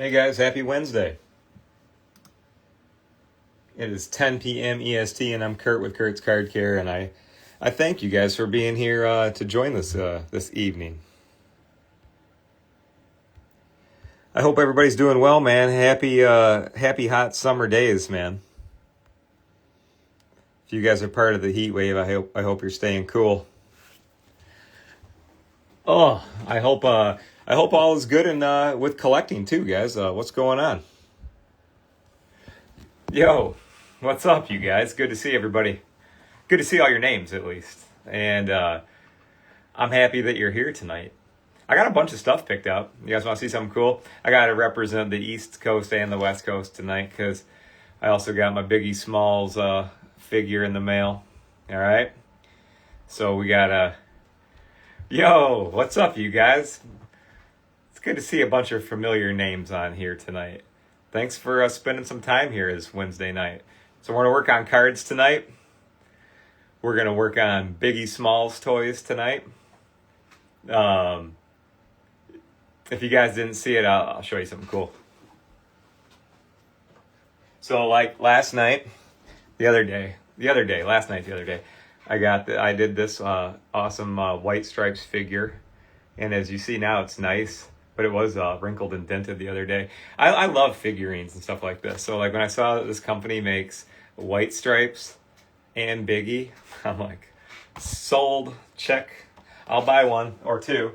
Hey guys, happy Wednesday. It is 10 p.m. EST and I'm Kurt with Kurt's Card Care, and I thank you guys for being here to join this evening. I hope everybody's doing well, man. Happy hot summer days, man. If you guys are part of the heat wave, I hope you're staying cool. Oh, I hope all is good and with collecting too, guys. What's going on? Yo, what's up, you guys? Good to see everybody. Good to see all your names, at least. And I'm happy that you're here tonight. I got a bunch of stuff picked up. You guys want to see something cool? I got to represent the East Coast and the West Coast tonight because I also got my Biggie Smalls figure in the mail. All right? So we got Yo, what's up, you guys? It's good to see a bunch of familiar names on here tonight. Thanks for spending some time here this Wednesday night. So we're going to work on cards tonight. We're going to work on Biggie Smalls toys tonight. If you guys didn't see it, I'll show you something cool. So like last night, the other day, I did this awesome White Stripes figure. And as you see now, it's nice. But it was wrinkled and dented the other day. I love figurines and stuff like this. So like when I saw that this company makes White Stripes and Biggie, I'm like, sold, check. I'll buy one or two.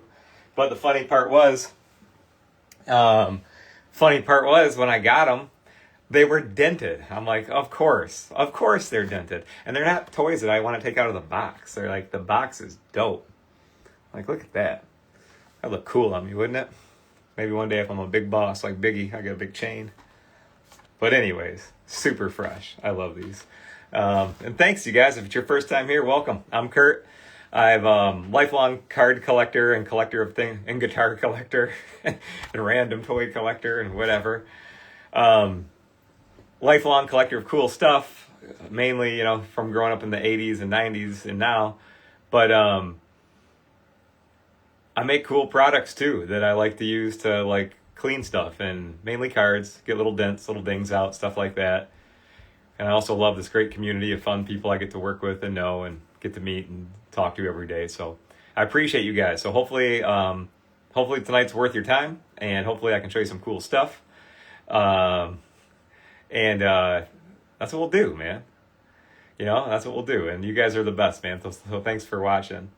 But the funny part was when I got them, they were dented. I'm like, of course they're dented. And they're not toys that I want to take out of the box. They're like, the box is dope. Like, look at that. That'd look cool on me, wouldn't it? Maybe one day if I'm a big boss like Biggie, I got a big chain. But anyways, super fresh. I love these. And thanks, you guys. If it's your first time here, welcome. I'm Kurt. I'm lifelong card collector and collector of things, and guitar collector, and random toy collector and whatever. Lifelong collector of cool stuff, mainly, from growing up in the 80s and 90s and now. But I make cool products too that I like to use to like clean stuff, and mainly cards, get little dents, little dings out, stuff like that. And I also love this great community of fun people I get to work with and know and get to meet and talk to every day. So I appreciate you guys. So hopefully tonight's worth your time, and hopefully I can show you some cool stuff. And that's what we'll do, man. That's what we'll do. And you guys are the best, man. So thanks for watching.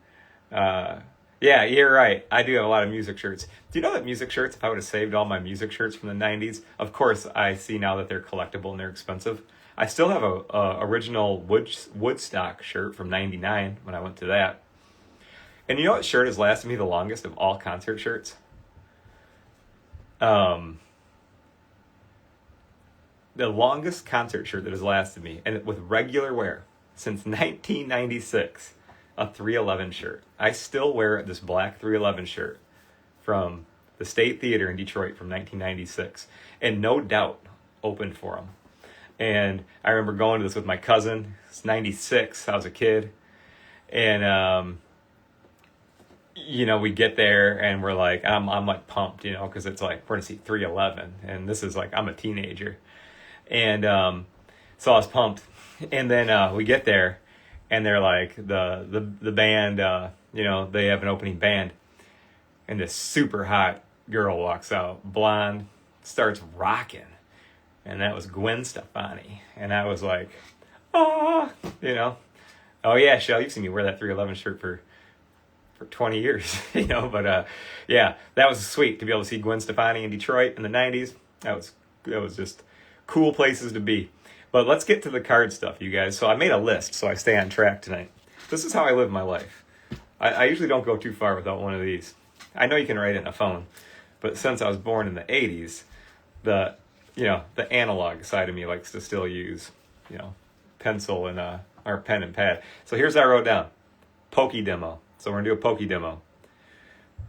Yeah, you're right. I do have a lot of music shirts. Do you know that music shirts, if I would have saved all my music shirts from the 90s, of course I see now that they're collectible and they're expensive. I still have a original Woodstock shirt from 99 when I went to that. And you know what shirt has lasted me the longest of all concert shirts? The longest concert shirt that has lasted me, and with regular wear, since 1996. A 311 shirt. I still wear this black 311 shirt from the State Theater in Detroit from 1996, and No Doubt opened for them. And I remember going to this with my cousin. It's 96. I was a kid, and we get there and we're like, I'm like pumped, because it's like we're gonna see 311, and this is like I'm a teenager, and so I was pumped, and then we get there. And they're like, the band, they have an opening band. And this super hot girl walks out, blonde, starts rocking. And that was Gwen Stefani. And I was like, oh yeah, Shell, you've seen me wear that 311 shirt for 20 years, But yeah, that was sweet to be able to see Gwen Stefani in Detroit in the 90s. That was just cool places to be. But let's get to the card stuff, you guys. So I made a list so I stay on track tonight. This is how I live my life. I usually don't go too far without one of these. I know you can write it in a phone, but since I was born in the 80s, the analog side of me likes to still use, pencil and or pen and pad. So here's what I wrote down. Pokey demo. So we're going to do a Pokey demo.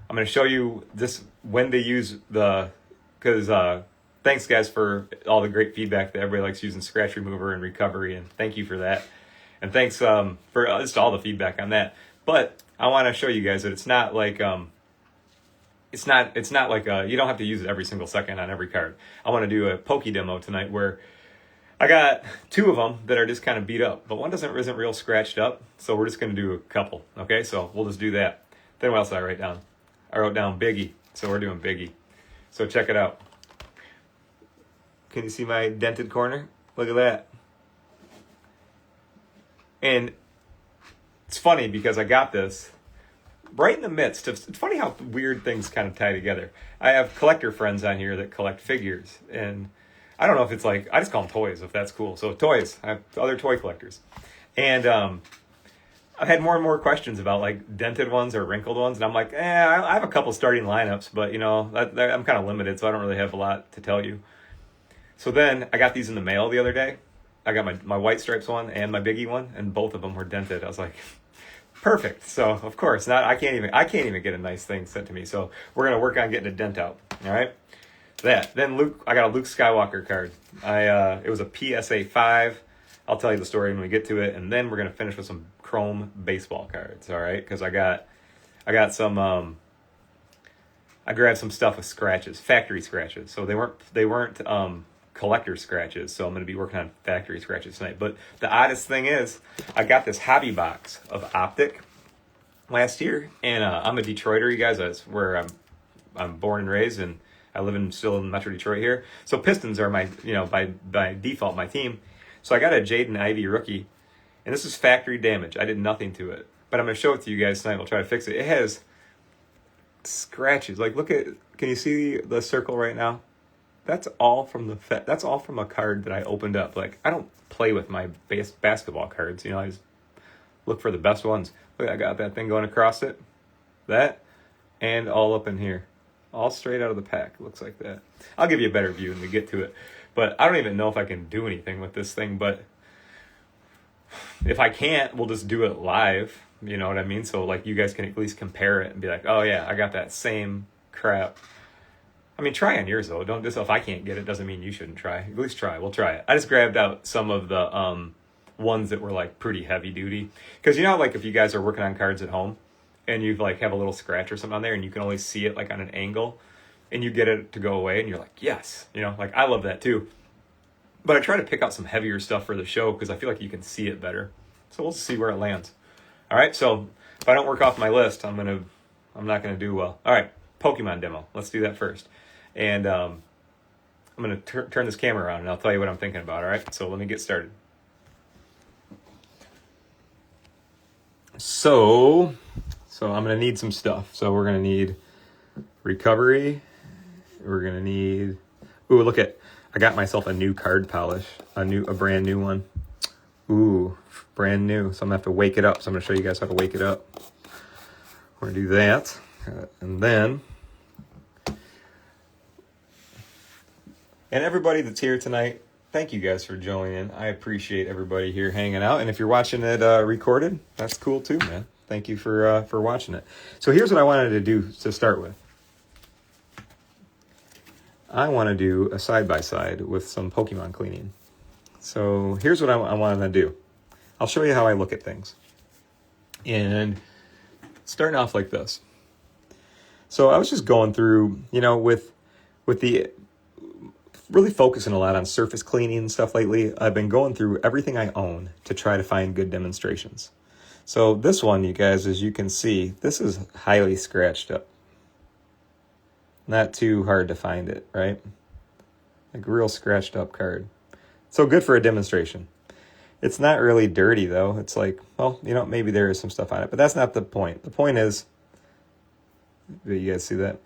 I'm going to show you this when to use because thanks, guys, for all the great feedback that everybody likes using scratch remover and recovery, and thank you for that. And thanks for just all the feedback on that. But I want to show you guys that it's not like it's not like you don't have to use it every single second on every card. I want to do a Poke demo tonight where I got 2 of them that are just kind of beat up, but one isn't real scratched up, so we're just going to do a couple, okay? So we'll just do that. Then what else did I write down? I wrote down Biggie, so we're doing Biggie. So check it out. Can you see my dented corner? Look at that. And it's funny because I got this right in the midst of, it's funny how weird things kind of tie together. I have collector friends on here that collect figures, and I don't know if it's like, I just call them toys, if that's cool. So toys, I have other toy collectors. And I've had more and more questions about like dented ones or wrinkled ones. And I'm like, I have a couple starting lineups, but you know, I'm kind of limited, so I don't really have a lot to tell you. So then I got these in the mail the other day. I got my White Stripes one and my Biggie one, and both of them were dented. I was like, perfect. So of course, I can't even get a nice thing sent to me. So we're gonna work on getting a dent out. All right. Then I got a Luke Skywalker card. It was a PSA 5. I'll tell you the story when we get to it, and then we're gonna finish with some chrome baseball cards. All right, because I got some. I grabbed some stuff with scratches, factory scratches. So they weren't collector scratches. So I'm gonna be working on factory scratches tonight. But the oddest thing is, I got this hobby box of Optic last year, and I'm a Detroiter, you guys. That's where I'm born and raised, and I live still in Metro Detroit here. So Pistons are my, by default, my team. So I got a Jaden Ivey rookie, and this is factory damage. I did nothing to it, but I'm gonna show it to you guys tonight. We'll try to fix it. It has scratches. Like, can you see the circle right now? That's all from that's all from a card that I opened up. Like, I don't play with my basketball cards. I just look for the best ones. Look, I got that thing going across it. That, and all up in here. All straight out of the pack. Looks like that. I'll give you a better view when we get to it. But I don't even know if I can do anything with this thing. But if I can't, we'll just do it live. You know what I mean? So, like, you guys can at least compare it and be like, oh, yeah, I got that same crap. I mean, try on yours, though. Don't just, if I can't get it, doesn't mean you shouldn't try. At least try. We'll try it. I just grabbed out some of the ones that were, like, pretty heavy duty. Because, like, if you guys are working on cards at home and you, like, have a little scratch or something on there and you can only see it, like, on an angle, and you get it to go away and you're like, yes. Like, I love that, too. But I try to pick out some heavier stuff for the show because I feel like you can see it better. So we'll see where it lands. All right, so if I don't work off my list, I'm not gonna do well. All right, Pokemon demo. Let's do that first. And I'm gonna turn this camera around and I'll tell you what I'm thinking about. All right, so let me get started. So I'm gonna need some stuff. So we're gonna need recovery. We're gonna need. Ooh, I got myself a new card polish, a brand new one. Ooh, brand new. So I'm gonna have to wake it up. So I'm gonna show you guys how to wake it up. We're gonna do that, and then, and everybody that's here tonight, thank you guys for joining. I appreciate everybody here hanging out. And if you're watching it recorded, that's cool too, man. Thank you for watching it. So here's what I wanted to do to start with. I want to do a side-by-side with some Pokemon cleaning. So here's what I want to do. I'll show you how I look at things. And starting off like this. So I was just going through, with the really focusing a lot on surface cleaning and stuff lately. I've been going through everything I own to try to find good demonstrations. So this one, you guys, as you can see, this is highly scratched up. Not too hard to find it, right? Like real scratched up card. So good for a demonstration. It's not really dirty though. It's like, well, maybe there is some stuff on it, but that's not the point. The point is, do you guys see that?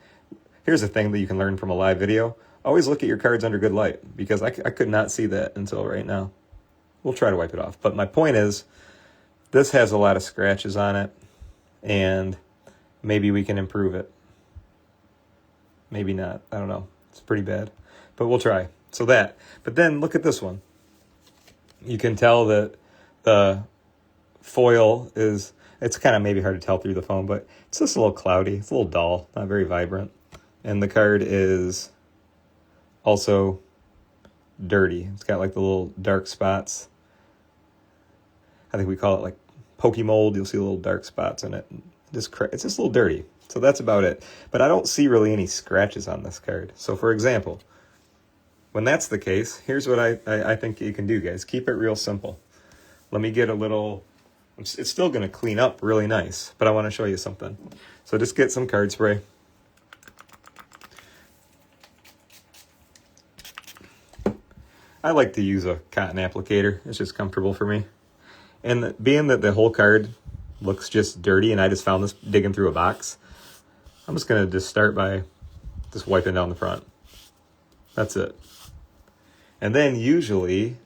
Here's a thing that you can learn from a live video. Always look at your cards under good light, because I could not see that until right now. We'll try to wipe it off. But my point is, this has a lot of scratches on it, and maybe we can improve it. Maybe not. I don't know. It's pretty bad. But we'll try. So that. But then look at this one. You can tell that the foil is, it's kind of maybe hard to tell through the phone, but it's just a little cloudy. It's a little dull, not very vibrant. And the card is also dirty. It's got like the little dark spots. I think we call it like Pokemold. You'll see little dark spots in it. It's just a little dirty. So that's about it. But I don't see really any scratches on this card. So for example, when that's the case, here's what I think you can do, guys. Keep it real simple. Let me get a little... It's still going to clean up really nice, but I want to show you something. So just get some card spray. I like to use a cotton applicator. It's just comfortable for me. And being that the whole card looks just dirty, and I just found this digging through a box, I'm just going to just start by just wiping down the front. That's it. And then usually,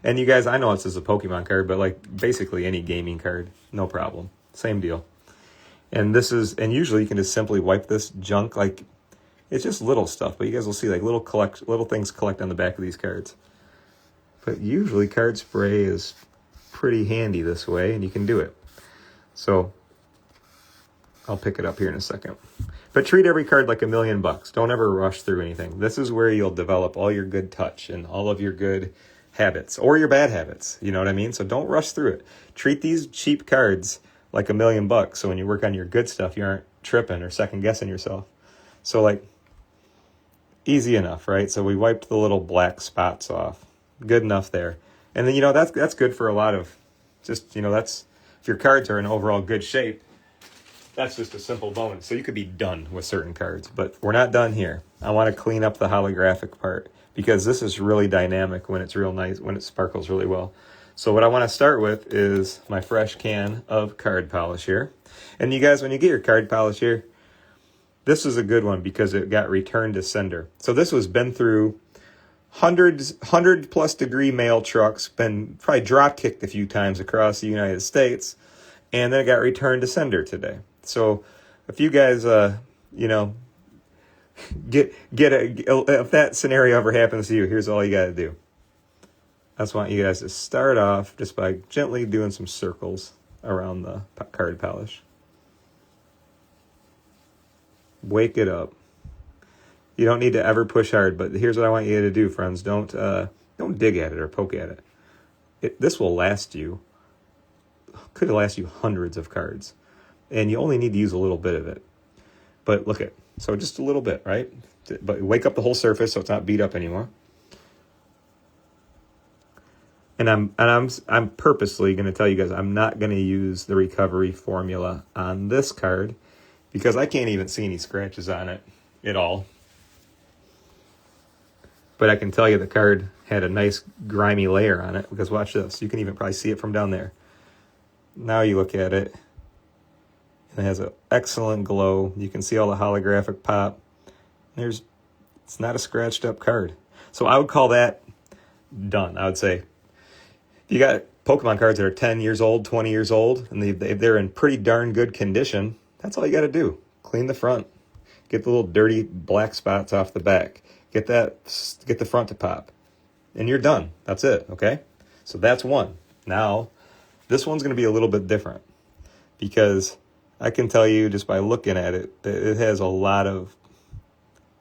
and you guys, I know this is a Pokemon card, but like basically any gaming card, no problem. Same deal. And usually you can just simply wipe this junk, like it's just little stuff, but you guys will see like little things collect on the back of these cards. But usually card spray is pretty handy this way, and you can do it. So I'll pick it up here in a second. But treat every card like $1,000,000. Don't ever rush through anything. This is where you'll develop all your good touch and all of your good habits or your bad habits. You know what I mean? So don't rush through it. Treat these cheap cards like $1,000,000. So when you work on your good stuff, you aren't tripping or second guessing yourself. So like easy enough, right? So we wiped the little black spots off. Good enough there. And then, that's good for a lot of just, that's if your cards are in overall good shape. That's just a simple bonus. So you could be done with certain cards, but we're not done here. I want to clean up the holographic part because this is really dynamic when it's real nice, when it sparkles really well. So what I want to start with is my fresh can of card polish here. And you guys, when you get your card polish here, this is a good one because it got returned to sender. So this was been through 100+ degree mail trucks, been probably drop kicked a few times across the United States, and then it got returned to sender today. So if you guys, if that scenario ever happens to you, here's all you got to do. I just want you guys to start off just by gently doing some circles around the card polish. Wake it up. You don't need to ever push hard, but here's what I want you to do, friends. Don't dig at it or poke at it. This will last you. Could last you hundreds of cards. And you only need to use a little bit of it. But look at, so just a little bit, right? But wake up the whole surface so it's not beat up anymore. And I'm purposely going to tell you guys I'm not going to use the recovery formula on this card because I can't even see any scratches on it at all. But I can tell you the card had a nice grimy layer on it because watch this. You can even probably see it from down there. Now you look at it. It has an excellent glow. You can see all the holographic pop. It's not a scratched up card. So I would call that done. I would say if you got Pokemon cards that are 10 years old, 20 years old, and they're in pretty darn good condition, that's all you got to do. Clean the front. Get the little dirty black spots off the back. Get the front to pop. And you're done. That's it, okay? So that's one. Now, this one's going to be a little bit different because I can tell you just by looking at it that it has a lot of,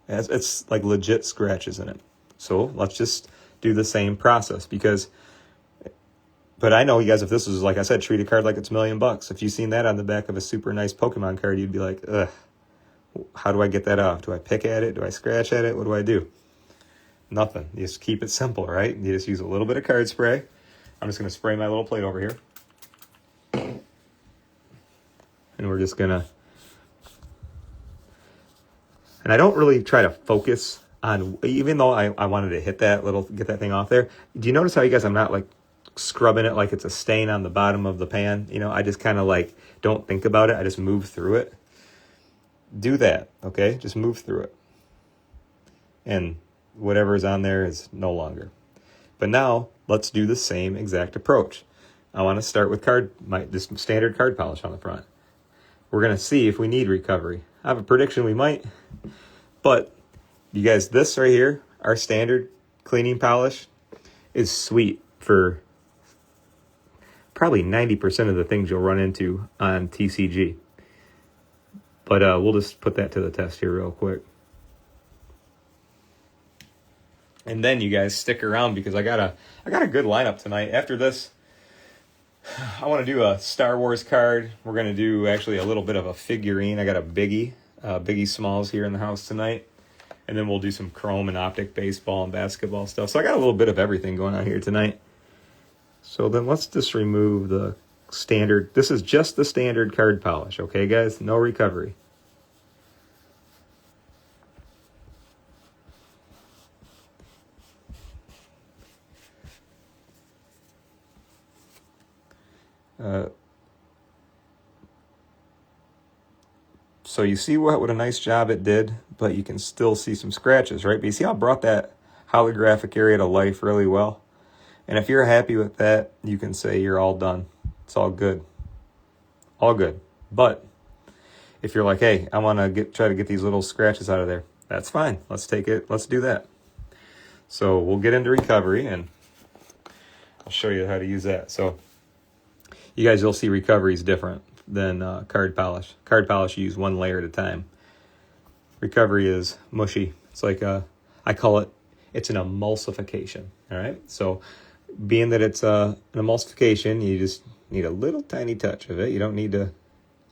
it's like legit scratches in it. So let's just do the same process but I know you guys, if this was, like I said, treat a card like it's $1,000,000. If you've seen that on the back of a super nice Pokemon card, you'd be like, ugh, how do I get that off? Do I pick at it? Do I scratch at it? What do I do? Nothing. You just keep it simple, right? You just use a little bit of card spray. I'm just going to spray my little plate over here. And we're just going to... And I don't really try to focus on... Even though I wanted to get that thing off there. Do you notice how you guys, I'm not like scrubbing it like it's a stain on the bottom of the pan? I just kind of like don't think about it. I just move through it. Do that, okay? Just move through it. And whatever is on there is no longer. But now, let's do the same exact approach. I want to start with this standard card polish on the front. We're going to see if we need recovery. I have a prediction we might. But, you guys, this right here, our standard cleaning polish, is sweet for probably 90% of the things you'll run into on TCG. But we'll just put that to the test here real quick. And then you guys stick around because I got a good lineup tonight. After this, I want to do a Star Wars card. We're going to do actually a little bit of a figurine. I got a Biggie Smalls here in the house tonight. And then we'll do some chrome and optic baseball and basketball stuff. So I got a little bit of everything going on here tonight. So then let's just remove the standard. This is just the standard card polish, okay, guys? No recovery. So you see what a nice job it did, but you can still see some scratches, right? But you see how it brought that holographic area to life really well? And if you're happy with that, you can say you're all done. It's all good. All good. But if you're like, hey, I want to try to get these little scratches out of there, that's fine. Let's take it. Let's do that. So we'll get into recovery, and I'll show you how to use that. So you guys, you'll see recovery is different than card polish. Card polish, you use one layer at a time. Recovery is mushy. It's like I call it, it's an emulsification. All right. So being that it's an emulsification, you just need a little tiny touch of it. You don't need to,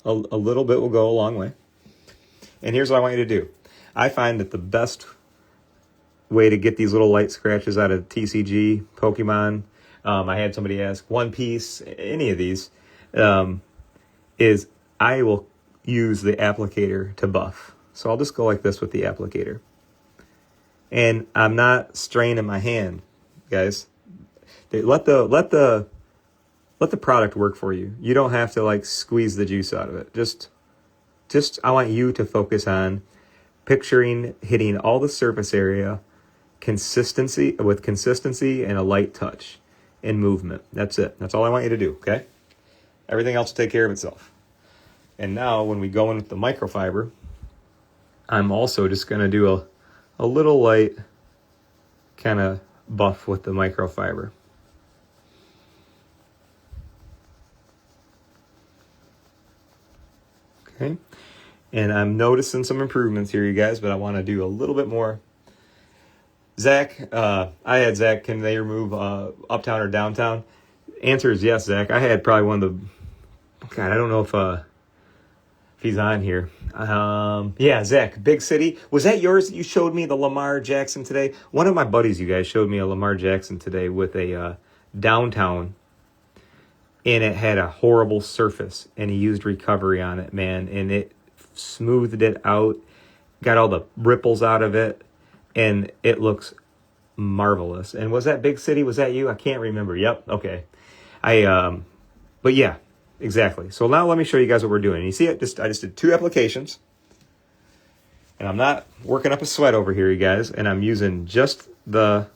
a little bit will go a long way. And here's what I want you to do. I find that the best way to get these little light scratches out of TCG, Pokemon, I had somebody ask, One Piece, any of these, is I will use the applicator to buff. So I'll just go like this with the applicator. And I'm not straining my hand, guys. Let the product work for you. You don't have to like squeeze the juice out of it. Just I want you to focus on picturing hitting all the surface area, consistency and a light touch and movement. That's it. That's all I want you to do, okay? Everything else will take care of itself. And now when we go in with the microfiber, I'm also just going to do a little light kind of buff with the microfiber. Okay. And I'm noticing some improvements here, you guys, but I want to do a little bit more. Zach, I had Zach, can they remove uptown or downtown? Answer is yes, Zach. I had probably one of the, God, I don't know if he's on here. Yeah, Zach, Big City. Was that yours that you showed me, the Lamar Jackson today? One of my buddies, you guys, showed me a Lamar Jackson today with a downtown, and it had a horrible surface, and he used recovery on it, man, and it smoothed it out, got all the ripples out of it, and it looks marvelous. And was that Big City? Was that you? I can't remember. Yep. Okay. But yeah, exactly. So now let me show you guys what we're doing. You see it? I just did 2 applications, and I'm not working up a sweat over here, you guys. And I'm using just the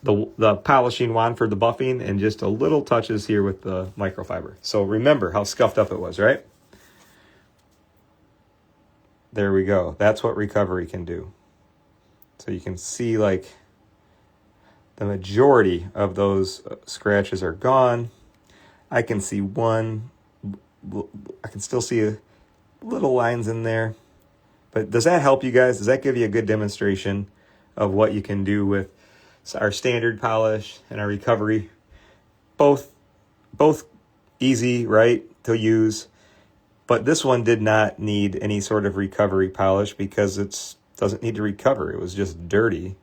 polishing wand for the buffing and just a little touches here with the microfiber. So remember how scuffed up it was, right? There we go. That's what recovery can do. So you can see like the majority of those scratches are gone. I can see one. I can still see little lines in there. But does that help you guys? Does that give you a good demonstration of what you can do with our standard polish and our recovery? Both easy, right, to use. But this one did not need any sort of recovery polish because it doesn't need to recover. It was just dirty.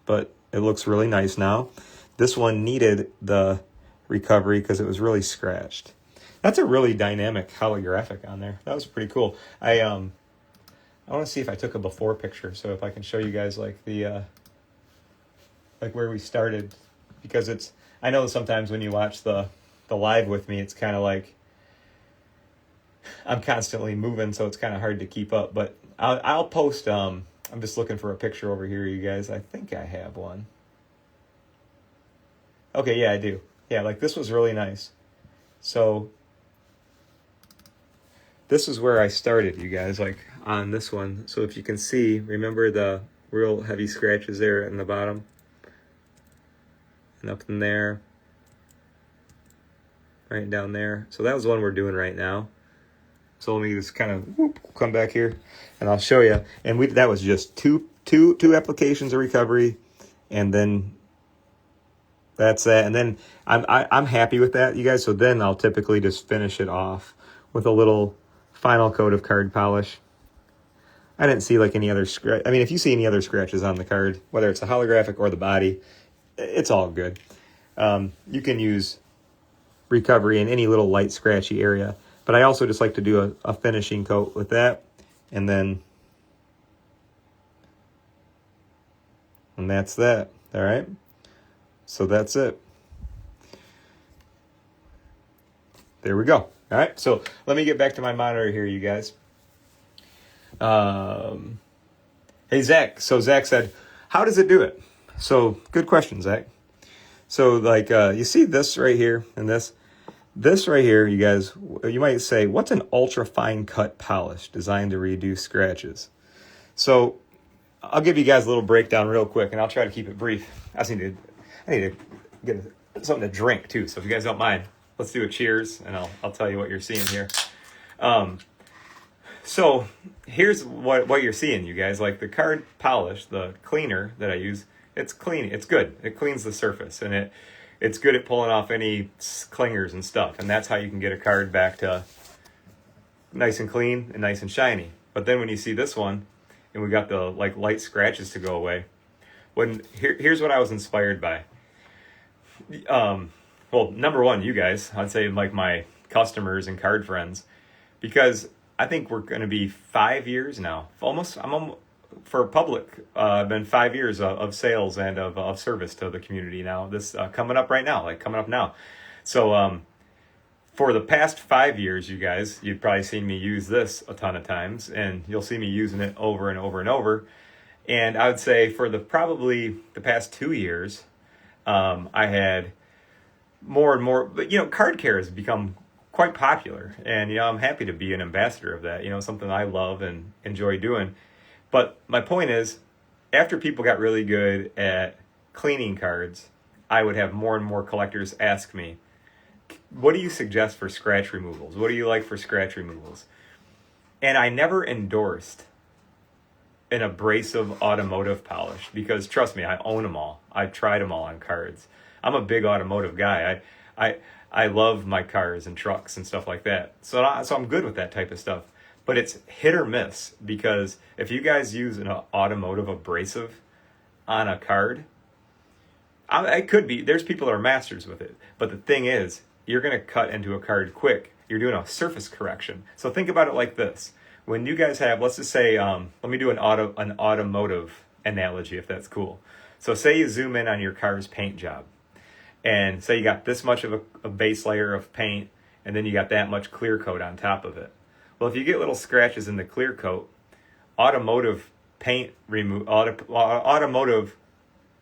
But it looks really nice now. This one needed the recovery because it was really scratched. That's a really dynamic holographic on there. That was pretty cool. I want to see if I took a before picture, so if I can show you guys like the like where we started, because it's, I know sometimes when you watch the live with me, it's kind of like I'm constantly moving, so it's kind of hard to keep up. But I'll post. I'm just looking for a picture over here, you guys. I think I have one. Okay, yeah, I do. Yeah, like this was really nice. So this is where I started, you guys, like on this one. So if you can see, remember the real heavy scratches there in the bottom? And up in there. Right down there. So that was the one we're doing right now. So let me just kind of come back here and I'll show you. And that was just two applications of recovery, and then that's that. And then I'm happy with that, you guys. So then I'll typically just finish it off with a little final coat of card polish. I didn't see like any other scratch. I mean, if you see any other scratches on the card, whether it's the holographic or the body, it's all good. You can use recovery in any little light scratchy area. But I also just like to do a finishing coat with that. And that's that. All right. So that's it. There we go. All right. So let me get back to my monitor here, you guys. Hey, Zach. So Zach said, how does it do it? So good question, Zach. So like, you see this right here and this right here, you guys, you might say, what's an ultra fine cut polish designed to reduce scratches? So I'll give you guys a little breakdown real quick, and I'll try to keep it brief. I need to get something to drink too. So if you guys don't mind, let's do a cheers, and I'll tell you what you're seeing here. So here's what you're seeing, you guys. Like the card polish, the cleaner that I use, it's clean. It's good. It cleans the surface, and it's good at pulling off any clingers and stuff. And that's how you can get a card back to nice and clean and nice and shiny. But then when you see this one, and we got the like light scratches to go away, here's what I was inspired by. Well, number one, you guys, I'd say like my customers and card friends, because I think we're going to be 5 years now. For public, been 5 years of sales and of service to the community now. This coming up right now, coming up now. So for the past 5 years, you guys, you've probably seen me use this a ton of times, and you'll see me using it over and over and over. And I would say for probably the past 2 years, I had more and more, but card care has become quite popular, and I'm happy to be an ambassador of that. Something I love and enjoy doing. But my point is, after people got really good at cleaning cards, I would have more and more collectors ask me, what do you suggest for scratch removals? What do you like for scratch removals? And I never endorsed an abrasive automotive polish, because trust me, I own them all. I've tried them all on cards. I'm a big automotive guy. I love my cars and trucks and stuff like that. So I'm good with that type of stuff. But it's hit or miss, because if you guys use an automotive abrasive on a card, it could be, there's people that are masters with it. But the thing is, you're going to cut into a card quick. You're doing a surface correction. So think about it like this. When you guys have, let's just say, let me do an automotive analogy, if that's cool. So say you zoom in on your car's paint job, and say you got this much of a base layer of paint, and then you got that much clear coat on top of it. Well, if you get little scratches in the clear coat, automotive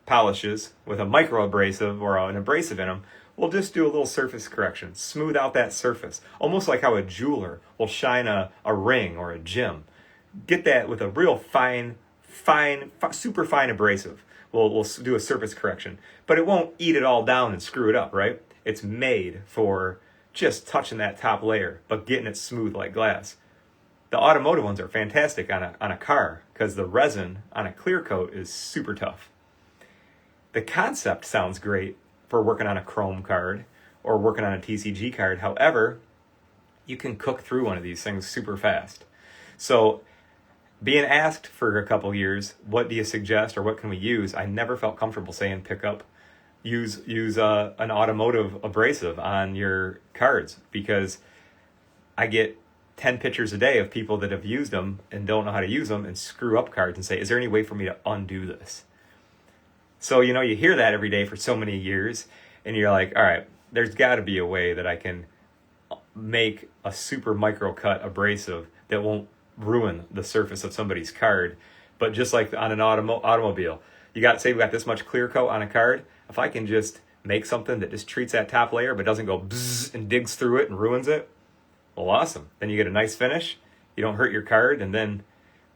polishes with a micro abrasive or an abrasive in them will just do a little surface correction, smooth out that surface, almost like how a jeweler will shine a ring or a gem. Get that with a real fine, super fine abrasive. We'll do a surface correction, but it won't eat it all down and screw it up, right? It's made for just touching that top layer, but getting it smooth like glass. The automotive ones are fantastic on a car, because the resin on a clear coat is super tough. The concept sounds great for working on a chrome card or working on a TCG card. However, you can cook through one of these things super fast. So being asked for a couple years, what do you suggest or what can we use? I never felt comfortable saying use an automotive abrasive on your cards, because I get 10 pictures a day of people that have used them and don't know how to use them and screw up cards and say, is there any way for me to undo this? So, you hear that every day for so many years, and you're like, all right, there's got to be a way that I can make a super micro cut abrasive that won't ruin the surface of somebody's card. But just like on an automobile, we got this much clear coat on a card. If I can just make something that just treats that top layer but doesn't go bzzz and digs through it and ruins it, well, awesome. Then you get a nice finish. You don't hurt your card, and then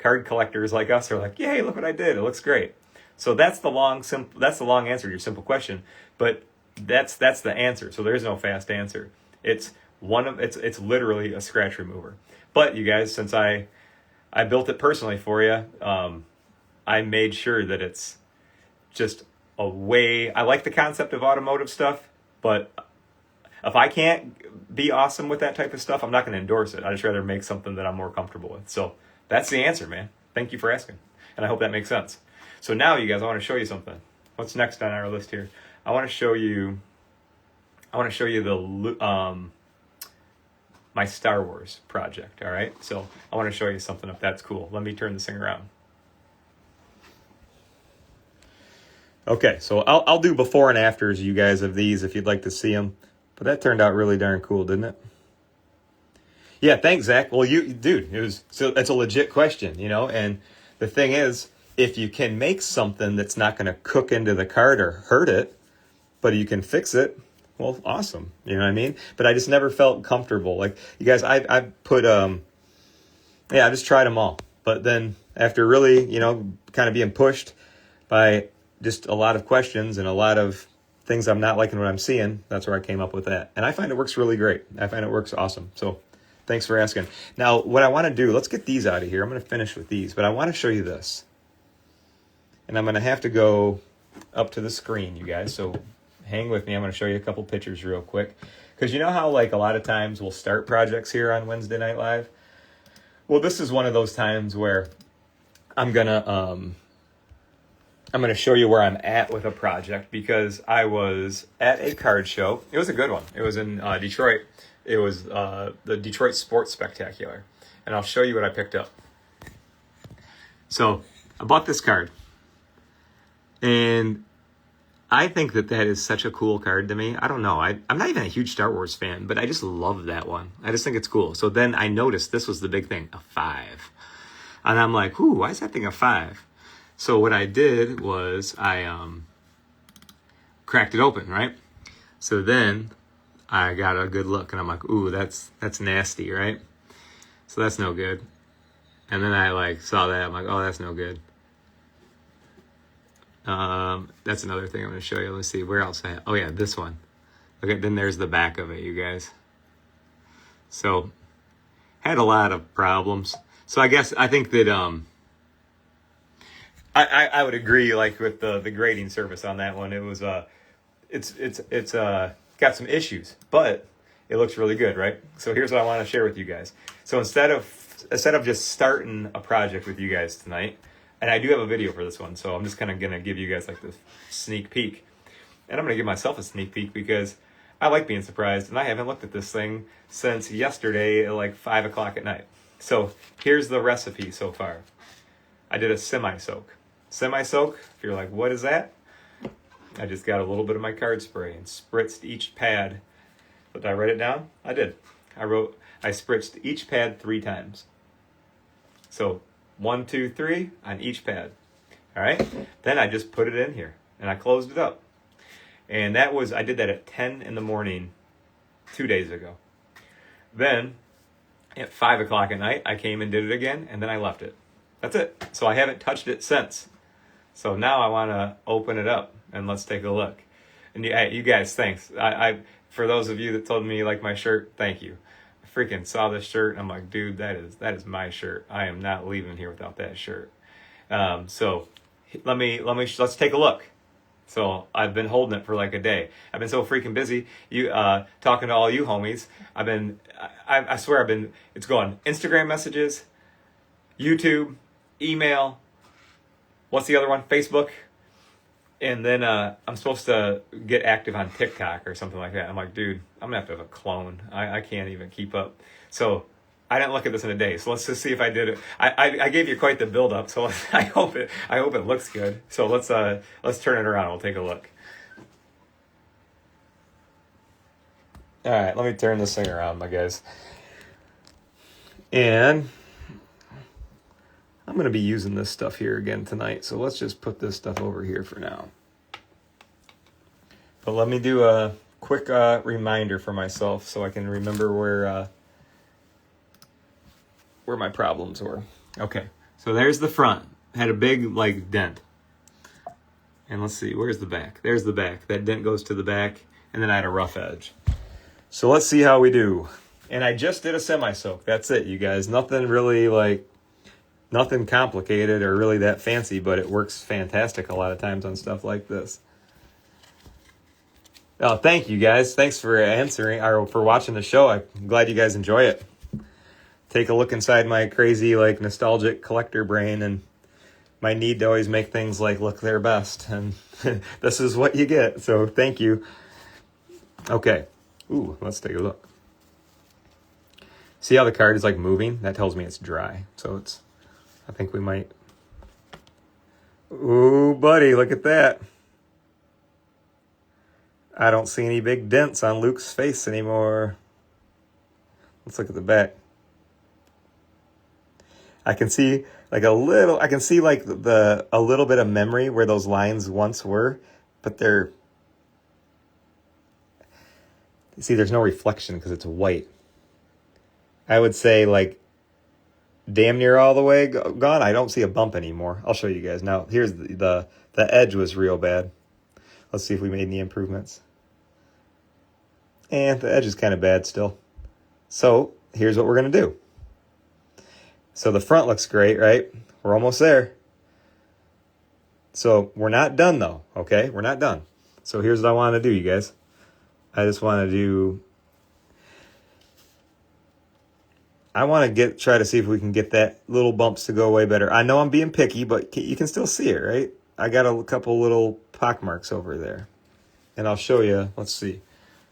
card collectors like us are like, yay, look what I did. It looks great. So that's the long answer to your simple question, but that's the answer. So there's no fast answer. It's literally a scratch remover. But you guys, since I built it personally for you, I made sure that it's just I like the concept of automotive stuff, but if I can't be awesome with that type of stuff, I'm not going to endorse it. I'd just rather make something that I'm more comfortable with. So that's the answer, man. Thank you for asking. And I hope that makes sense. So now, you guys, I want to show you something. What's next on our list here? I want to show you my Star Wars project, all right? So I want to show you something if that's cool. Let me turn this thing around. Okay, so I'll do before and afters, you guys, of these if you'd like to see them. But that turned out really darn cool, didn't it? Yeah, thanks, Zach. Well, dude, it's a legit question, you know? And the thing is, if you can make something that's not going to cook into the card or hurt it, but you can fix it, well, awesome. You know what I mean? But I just never felt comfortable. Like, you guys, I put, I just tried them all. But then after really, you know, kind of being pushed by just a lot of questions and a lot of things I'm not liking what I'm seeing, that's where I came up with that. And I find it works really great. I find it works awesome. So thanks for asking. Now, what I want to do, let's get these out of here. I'm going to finish with these, but I want to show you this. And I'm going to have to go up to the screen, you guys. So hang with me. I'm going to show you a couple pictures real quick. Because you know how, like, a lot of times we'll start projects here on Wednesday Night Live? Well, this is one of those times where I'm going to show you where I'm at with a project, because I was at a card show. It was a good one. It was in Detroit. It was the Detroit Sports Spectacular. And I'll show you what I picked up. So I bought this card. And I think that is such a cool card to me. I don't know. I'm not even a huge Star Wars fan, but I just love that one. I just think it's cool. So then I noticed this was the big thing, a 5. And I'm like, ooh, why is that thing a 5? So what I did was I cracked it open, right? So then I got a good look, and I'm like, ooh, that's nasty, right? So that's no good. And then I like saw that. I'm like, oh, that's no good. That's another thing I'm going to show you. Let's see, where else I have. Oh, yeah, this one. Okay, then there's the back of it, you guys. So, had a lot of problems. So I think that I would agree, like, with the grading service on that one. It was it's got some issues, but it looks really good, right? So here's what I want to share with you guys. So instead of just starting a project with you guys tonight. And I do have a video for this one, so I'm just kind of going to give you guys like this sneak peek. And I'm going to give myself a sneak peek because I like being surprised, and I haven't looked at this thing since yesterday at like 5 o'clock at night. So here's the recipe so far. I did a semi-soak. Semi-soak, if you're like, what is that? I just got a little bit of my card spray and spritzed each pad. But did I write it down? I did. I spritzed each pad 3 times. So 1, 2, 3 on each pad. All right. Then I just put it in here and I closed it up. And I did that at 10 in the morning 2 days ago. Then at 5 o'clock at night, I came and did it again, and then I left it. That's it. So I haven't touched it since. So now I want to open it up and let's take a look. And you guys, thanks. I for those of you that told me you like my shirt, thank you. Freaking saw this shirt and I'm like, dude, that is my shirt. I am not leaving here without that shirt. So let's take a look. So I've been holding it for like a day. I've been so freaking busy. Talking to all you homies. I swear it's going Instagram messages, YouTube, email. What's the other one? Facebook. And then I'm supposed to get active on TikTok or something like that. I'm like, dude, I'm going to have a clone. I can't even keep up. So I didn't look at this in a day. So let's just see if I did it. I gave you quite the build up. So I hope it looks good. So let's turn it around. We'll take a look. All right, let me turn this thing around, my guys. And I'm going to be using this stuff here again tonight, so let's just put this stuff over here for now. But let me do a quick reminder for myself so I can remember where my problems were. Okay, so there's the front. Had a big, like, dent. And let's see, where's the back? There's the back. That dent goes to the back, and then I had a rough edge. So let's see how we do. And I just did a semi-soak. That's it, you guys. Nothing really, nothing complicated or really that fancy, but it works fantastic a lot of times on stuff like this. Oh, thank you guys. Thanks for answering or for watching the show. I'm glad you guys enjoy it. Take a look inside my crazy, like, nostalgic collector brain and my need to always make things like look their best. And this is what you get. So thank you. Okay. Ooh, let's take a look. See how the card is like moving? That tells me it's dry. So I think we might. Ooh, buddy, look at that. I don't see any big dents on Luke's face anymore. Let's look at the back. I can see like a little bit of memory where those lines once were, but there's no reflection because it's white. I would say like damn near all the way gone. I don't see a bump anymore. I'll show you guys. Now, here's the edge was real bad. Let's see if we made any improvements. And the edge is kind of bad still. So here's what we're going to do. So the front looks great, right? We're almost there. So we're not done though, okay? We're not done. So here's what I want to do, you guys. I want to try to see if we can get that little bumps to go away better. I know I'm being picky, but you can still see it, right? I got a couple little pock marks over there. And I'll show you. Let's see.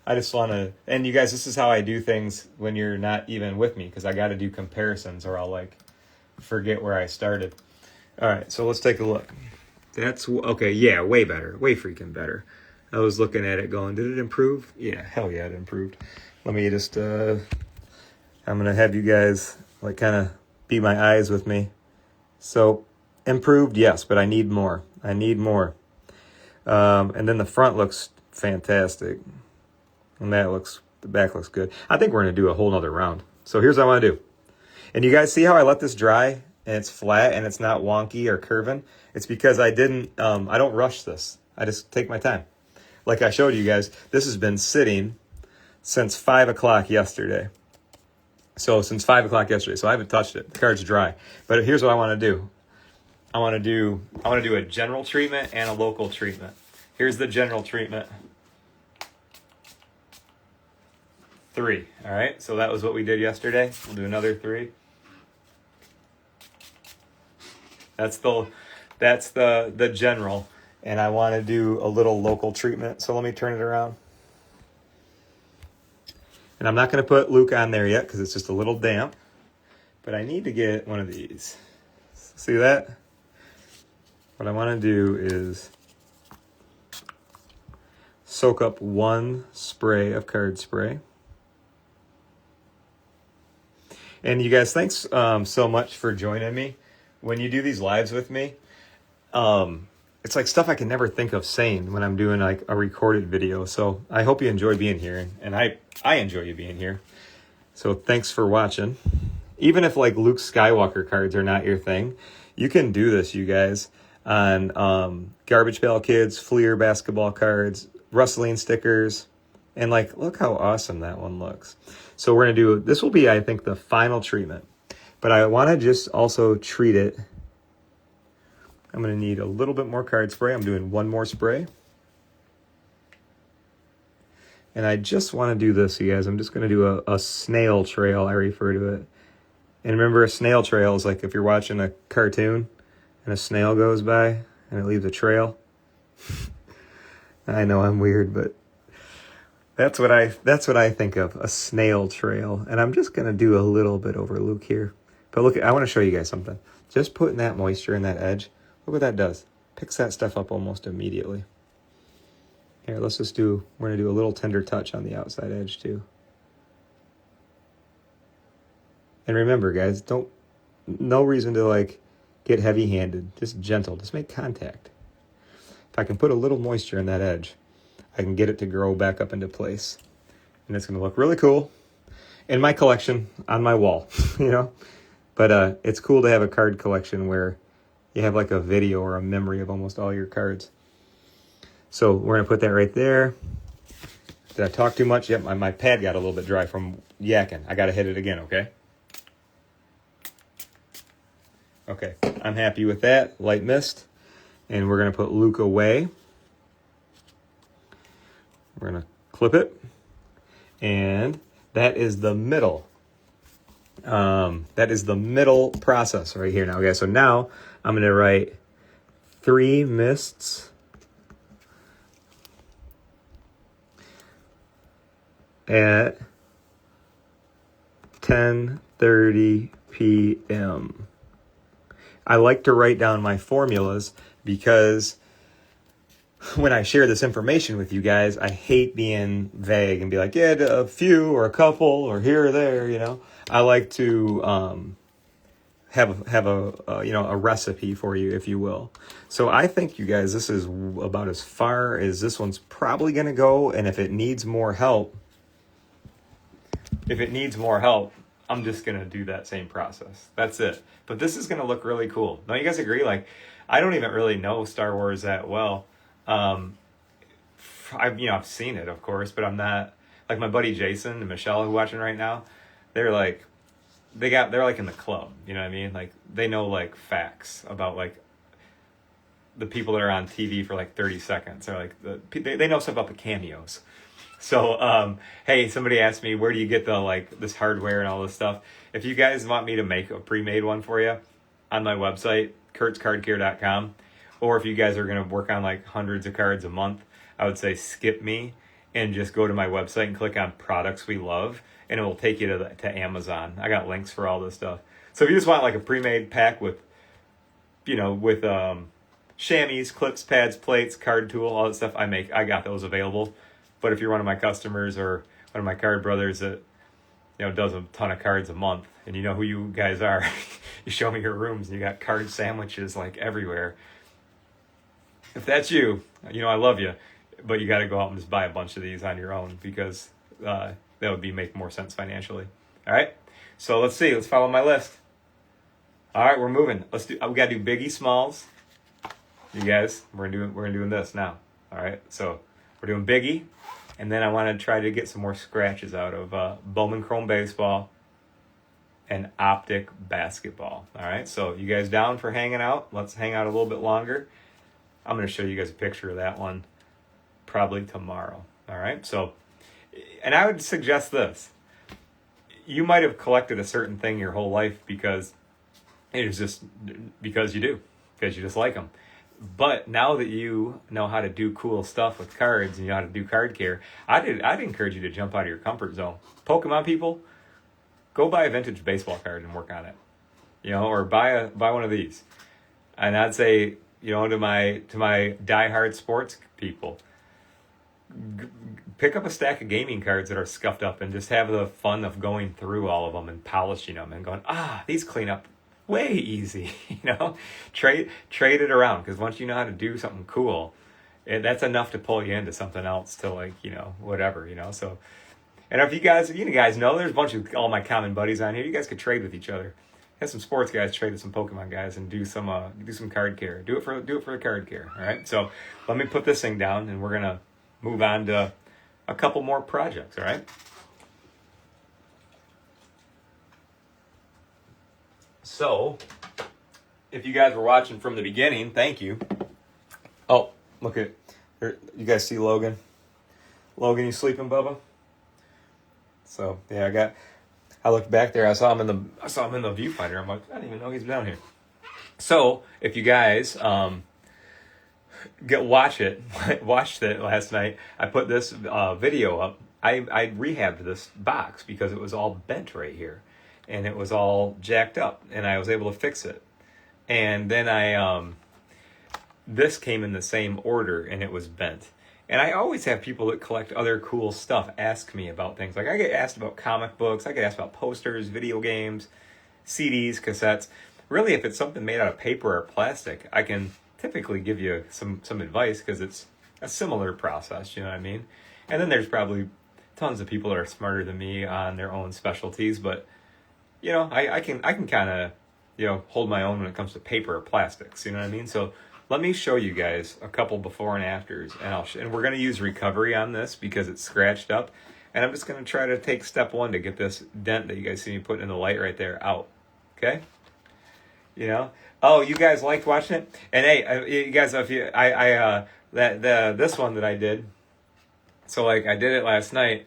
I just want to, and you guys, this is how I do things when you're not even with me, because I got to do comparisons or I'll like forget where I started. All right, so let's take a look. That's, okay, yeah, way better. Way freaking better. I was looking at it going, did it improve? Yeah, hell yeah, it improved. Let me just, I'm going to have you guys like kind of be my eyes with me. So improved, yes, but I need more. And then the front looks fantastic. And the back looks good. I think we're going to do a whole nother round. So here's what I want to do. And you guys see how I let this dry and it's flat and it's not wonky or curving? It's because I don't rush this. I just take my time. Like I showed you guys, this has been sitting since 5 o'clock yesterday. So since 5 o'clock yesterday. So I haven't touched it. The card's dry. But here's what I want to do. I want to do a general treatment and a local treatment. Here's the general treatment. 3. All right. So that was what we did yesterday. We'll do another 3. That's the general. And I want to do a little local treatment. So let me turn it around. And I'm not going to put Luke on there yet because it's just a little damp. But I need to get one of these. See that? What I want to do is soak up 1 spray of card spray. And you guys, thanks so much for joining me. When you do these lives with me, it's like stuff I can never think of saying when I'm doing like a recorded video. So I hope you enjoy being here, and I enjoy you being here. So thanks for watching. Even if like Luke Skywalker cards are not your thing, you can do this, you guys, on Garbage Pail Kids, Fleer basketball cards, Rustling stickers, and like, look how awesome that one looks. So we're going to this will be, I think, the final treatment. But I want to just also treat it. I'm going to need a little bit more card spray. I'm doing 1 more spray. And I just want to do this, you guys. I'm just going to do a snail trail, I refer to it. And remember, a snail trail is like if you're watching a cartoon and a snail goes by and it leaves a trail. I know I'm weird, but that's what I think of, a snail trail. And I'm just going to do a little bit over Luke here. But look, I want to show you guys something. Just putting that moisture in that edge, look what that does. Picks that stuff up almost immediately. Here, we're going to do a little tender touch on the outside edge too. And remember, guys, no reason to like get heavy-handed. Just gentle, just make contact. If I can put a little moisture in that edge, I can get it to grow back up into place. And it's going to look really cool in my collection on my wall, you know? But it's cool to have a card collection where you have like a video or a memory of almost all your cards. So we're going to put that right there. Did I talk too much? Yep, my pad got a little bit dry from yakking. I got to hit it again, okay? Okay, I'm happy with that. Light mist. And we're going to put Luke away. We're going to clip it. And that is the middle. That is the middle process right here now, guys. So now I'm going to write 3 mists at 10:30 p.m. I like to write down my formulas because when I share this information with you guys, I hate being vague and be like, yeah, a few or a couple or here or there, you know. I like to have a recipe for you, if you will. So I think, you guys, this is about as far as this one's probably going to go. And if it needs more help, I'm just going to do that same process. That's it. But this is going to look really cool. Don't you guys agree? Like, I don't even really know Star Wars that well. I've seen it, of course, but I'm not, like my buddy Jason and Michelle who are watching right now, they're like in the club, you know what I mean? Like, they know like facts about like the people that are on TV for like 30 seconds, or like they know stuff about the cameos. So, hey, somebody asked me, where do you get the, like, this hardware and all this stuff? If you guys want me to make a pre-made one for you on my website, kurtzcardcare.com, or if you guys are going to work on like hundreds of cards a month, I would say skip me and just go to my website and click on products we love, and it will take you to Amazon. I got links for all this stuff. So if you just want like a pre-made pack with chamois, clips, pads, plates, card tool, all that stuff I got those available. But if you're one of my customers or one of my card brothers that, does a ton of cards a month, and you know who you guys are, you show me your rooms and you got card sandwiches like everywhere. If that's you, I love you, but you got to go out and just buy a bunch of these on your own, because that would make more sense financially. All right. So let's see. Let's follow my list. All right, we're moving. We got to do Biggie Smalls. You guys, we're doing this now. All right. So we're doing Biggie. And then I want to try to get some more scratches out of Bowman Chrome Baseball and Optic Basketball. All right, so you guys down for hanging out? Let's hang out a little bit longer. I'm going to show you guys a picture of that one probably tomorrow. All right, so, and I would suggest this. You might have collected a certain thing your whole life because you just like them. But now that you know how to do cool stuff with cards and you know how to do card care, I'd encourage you to jump out of your comfort zone. Pokemon people, go buy a vintage baseball card and work on it, or buy one of these. And I'd say, to my diehard sports people, pick up a stack of gaming cards that are scuffed up and just have the fun of going through all of them and polishing them and going, these clean up way easy. Trade it around, because once you know how to do something cool, that's enough to pull you into something else to whatever. So, and if you guys know, there's a bunch of all my common buddies on here. You guys could trade with each other. Have some sports guys trade with some Pokemon guys and do some card care. Do it for the card care. All right. So let me put this thing down and we're gonna move on to a couple more projects. All right. So, if you guys were watching from the beginning, thank you. Oh, look at, you guys see Logan? Logan, you sleeping, Bubba? So, yeah, I looked back there, I saw him in the viewfinder. I'm like, I didn't even know he's down here. So, if you guys watched it last night, I put this video up. I rehabbed this box because it was all bent right here. And it was all jacked up, and I was able to fix it. And then this came in the same order, and it was bent. And I always have people that collect other cool stuff ask me about things. Like, I get asked about comic books, I get asked about posters, video games, CDs, cassettes. Really, if it's something made out of paper or plastic, I can typically give you some advice, because it's a similar process, you know what I mean? And then there's probably tons of people that are smarter than me on their own specialties, but I can kind of, hold my own when it comes to paper or plastics, you know what I mean? So let me show you guys a couple before and afters, and we're going to use recovery on this because it's scratched up, and I'm just going to try to take step one to get this dent that you guys see me putting in the light right there out, okay? Oh, you guys liked watching it? And hey, you guys, if you, this one that I did, So like I did it last night.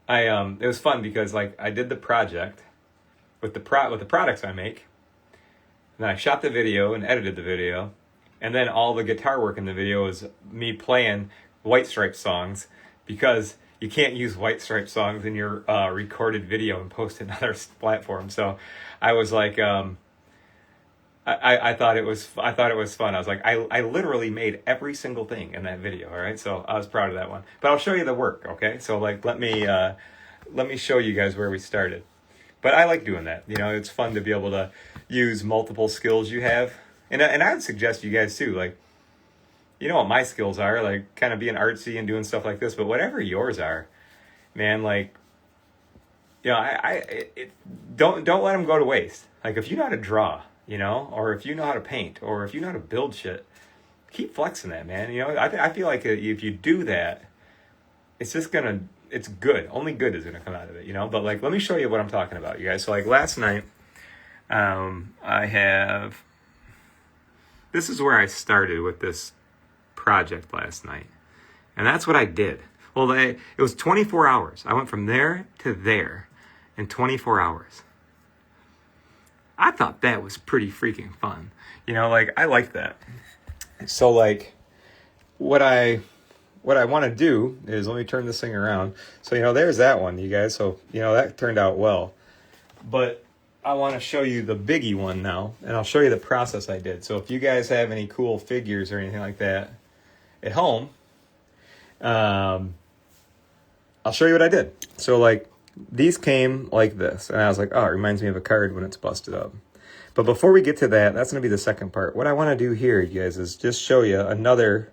It was fun because like I did the project with with the products I make. And then I shot the video and edited the video. And then all the guitar work in the video is me playing White Stripes songs, because you can't use White Stripes songs in your recorded video and post it on other platforms. So I was like, I thought it was fun. I was like, I literally made every single thing in that video. All right, so I was proud of that one. But I'll show you the work. Okay, so like let me show you guys where we started. But I like doing that. You know, it's fun to be able to use multiple skills you have, and I would suggest you guys too. Like, you know what my skills are, like kind of being artsy and doing stuff like this. But whatever yours are, man, like, you know, don't let them go to waste. Like if you know how to draw, you know, or if you know how to paint, or if you know how to build shit, keep flexing that, man. You know, I feel like if you do that, it's just gonna, it's good. Only good is gonna come out of it, you know. But like, let me show you what I'm talking about, you guys. So like last night, this is where I started with this project last night, and that's what I did. Well, it was 24 hours. I went from there to there in 24 hours. I thought that was pretty freaking fun. You know, like I like that. So like what I want to do is, let me turn this thing around. So, you know, there's that one, you guys. So, you know, that turned out well. But I want to show you the Biggie one now, and I'll show you the process I did. So if you guys have any cool figures or anything like that at home, I'll show you what I did. So like these came like this, and I was like, oh, it reminds me of a card when it's busted up. But before we get to that, that's going to be the second part. What I want to do here, you guys, is just show you another,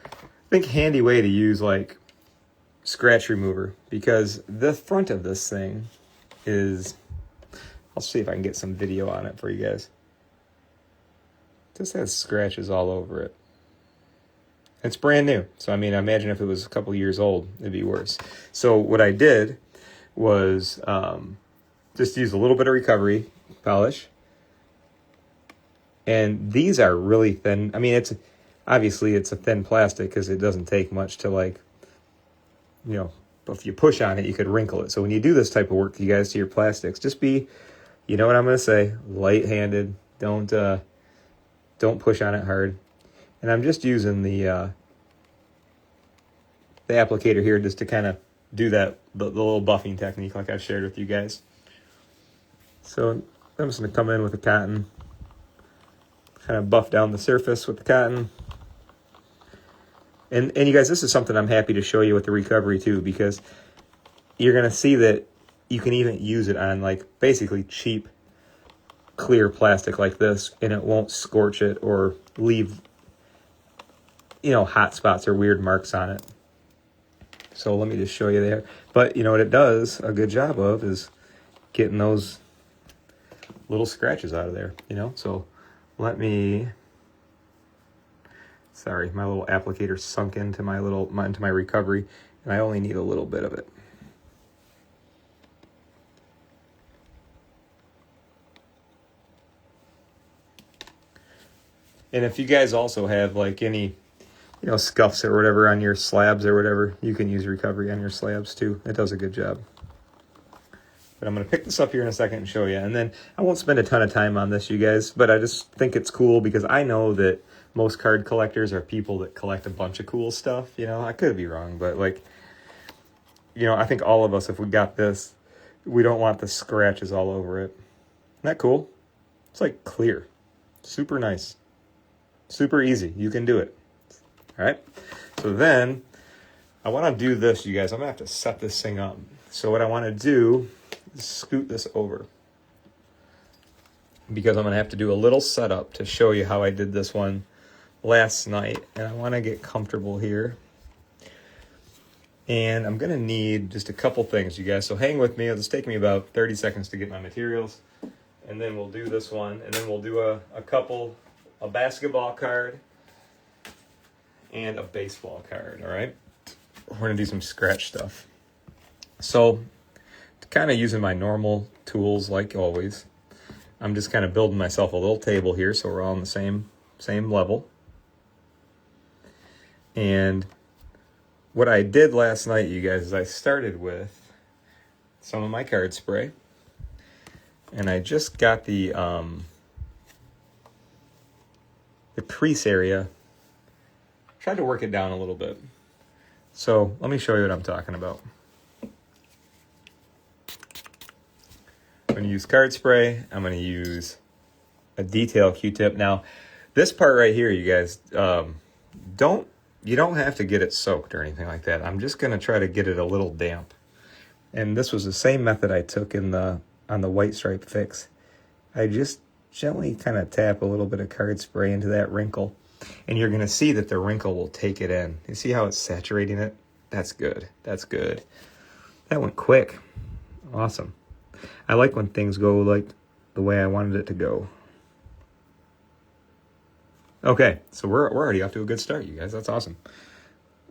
I think, handy way to use like scratch remover, because the front of this thing is, I'll see if I can get some video on it for you guys. This has scratches all over it. It's brand new. So, I mean, I imagine if it was a couple years old, it'd be worse. So what I did was just use a little bit of recovery polish. And these are really thin. I mean, it's obviously it's a thin plastic because it doesn't take much to, like, you know, if you push on it, you could wrinkle it. So when you do this type of work, you guys, to your plastics, just be, you know what I'm going to say, light-handed. Don't push on it hard. And I'm just using the applicator here just to kind of do that, the little buffing technique like I've shared with you guys. So I'm just going to come in with the cotton, kind of buff down the surface with the cotton. And you guys, this is something I'm happy to show you with the recovery too, because you're going to see that you can even use it on like basically cheap clear plastic like this, and it won't scorch it or leave, you know, hot spots or weird marks on it. So let me just show you there. But you know what it does a good job of is getting those little scratches out of there, you know. So let me, sorry, my little applicator sunk into my recovery, and I only need a little bit of it. And if you guys also have like any, you know, scuffs or whatever on your slabs or whatever, you can use recovery on your slabs too. It does a good job. But I'm going to pick this up here in a second and show you. And then I won't spend a ton of time on this, you guys, but I just think it's cool because I know that most card collectors are people that collect a bunch of cool stuff. You know, I could be wrong, but like, you know, I think all of us, if we got this, we don't want the scratches all over it. Isn't that cool? It's like clear. Super nice. Super easy. You can do it. All right. So then I want to do this, you guys. I'm going to have to set this thing up. So what I want to do is scoot this over, because I'm going to have to do a little setup to show you how I did this one last night. And I want to get comfortable here. And I'm going to need just a couple things, you guys. So hang with me. It'll just take me about 30 seconds to get my materials. And then we'll do this one. And then we'll do a basketball card and a baseball card, all right? We're going to do some scratch stuff. So, kind of using my normal tools like always, I'm just kind of building myself a little table here so we're all on the same level. And what I did last night, you guys, is I started with some of my card spray. And I just got the crease area. Tried to work it down a little bit. So let me show you what I'm talking about. I'm going to use card spray. I'm going to use a detail Q-tip. Now, this part right here, you guys, you don't have to get it soaked or anything like that. I'm just going to try to get it a little damp. And this was the same method I took on the white stripe fix. I just gently kind of tap a little bit of card spray into that wrinkle, and you're going to see that the wrinkle will take it in. You see how it's saturating it? That's good. That's good. That went quick. Awesome. I like when things go like the way I wanted it to go. Okay, so we're already off to a good start, you guys. That's awesome.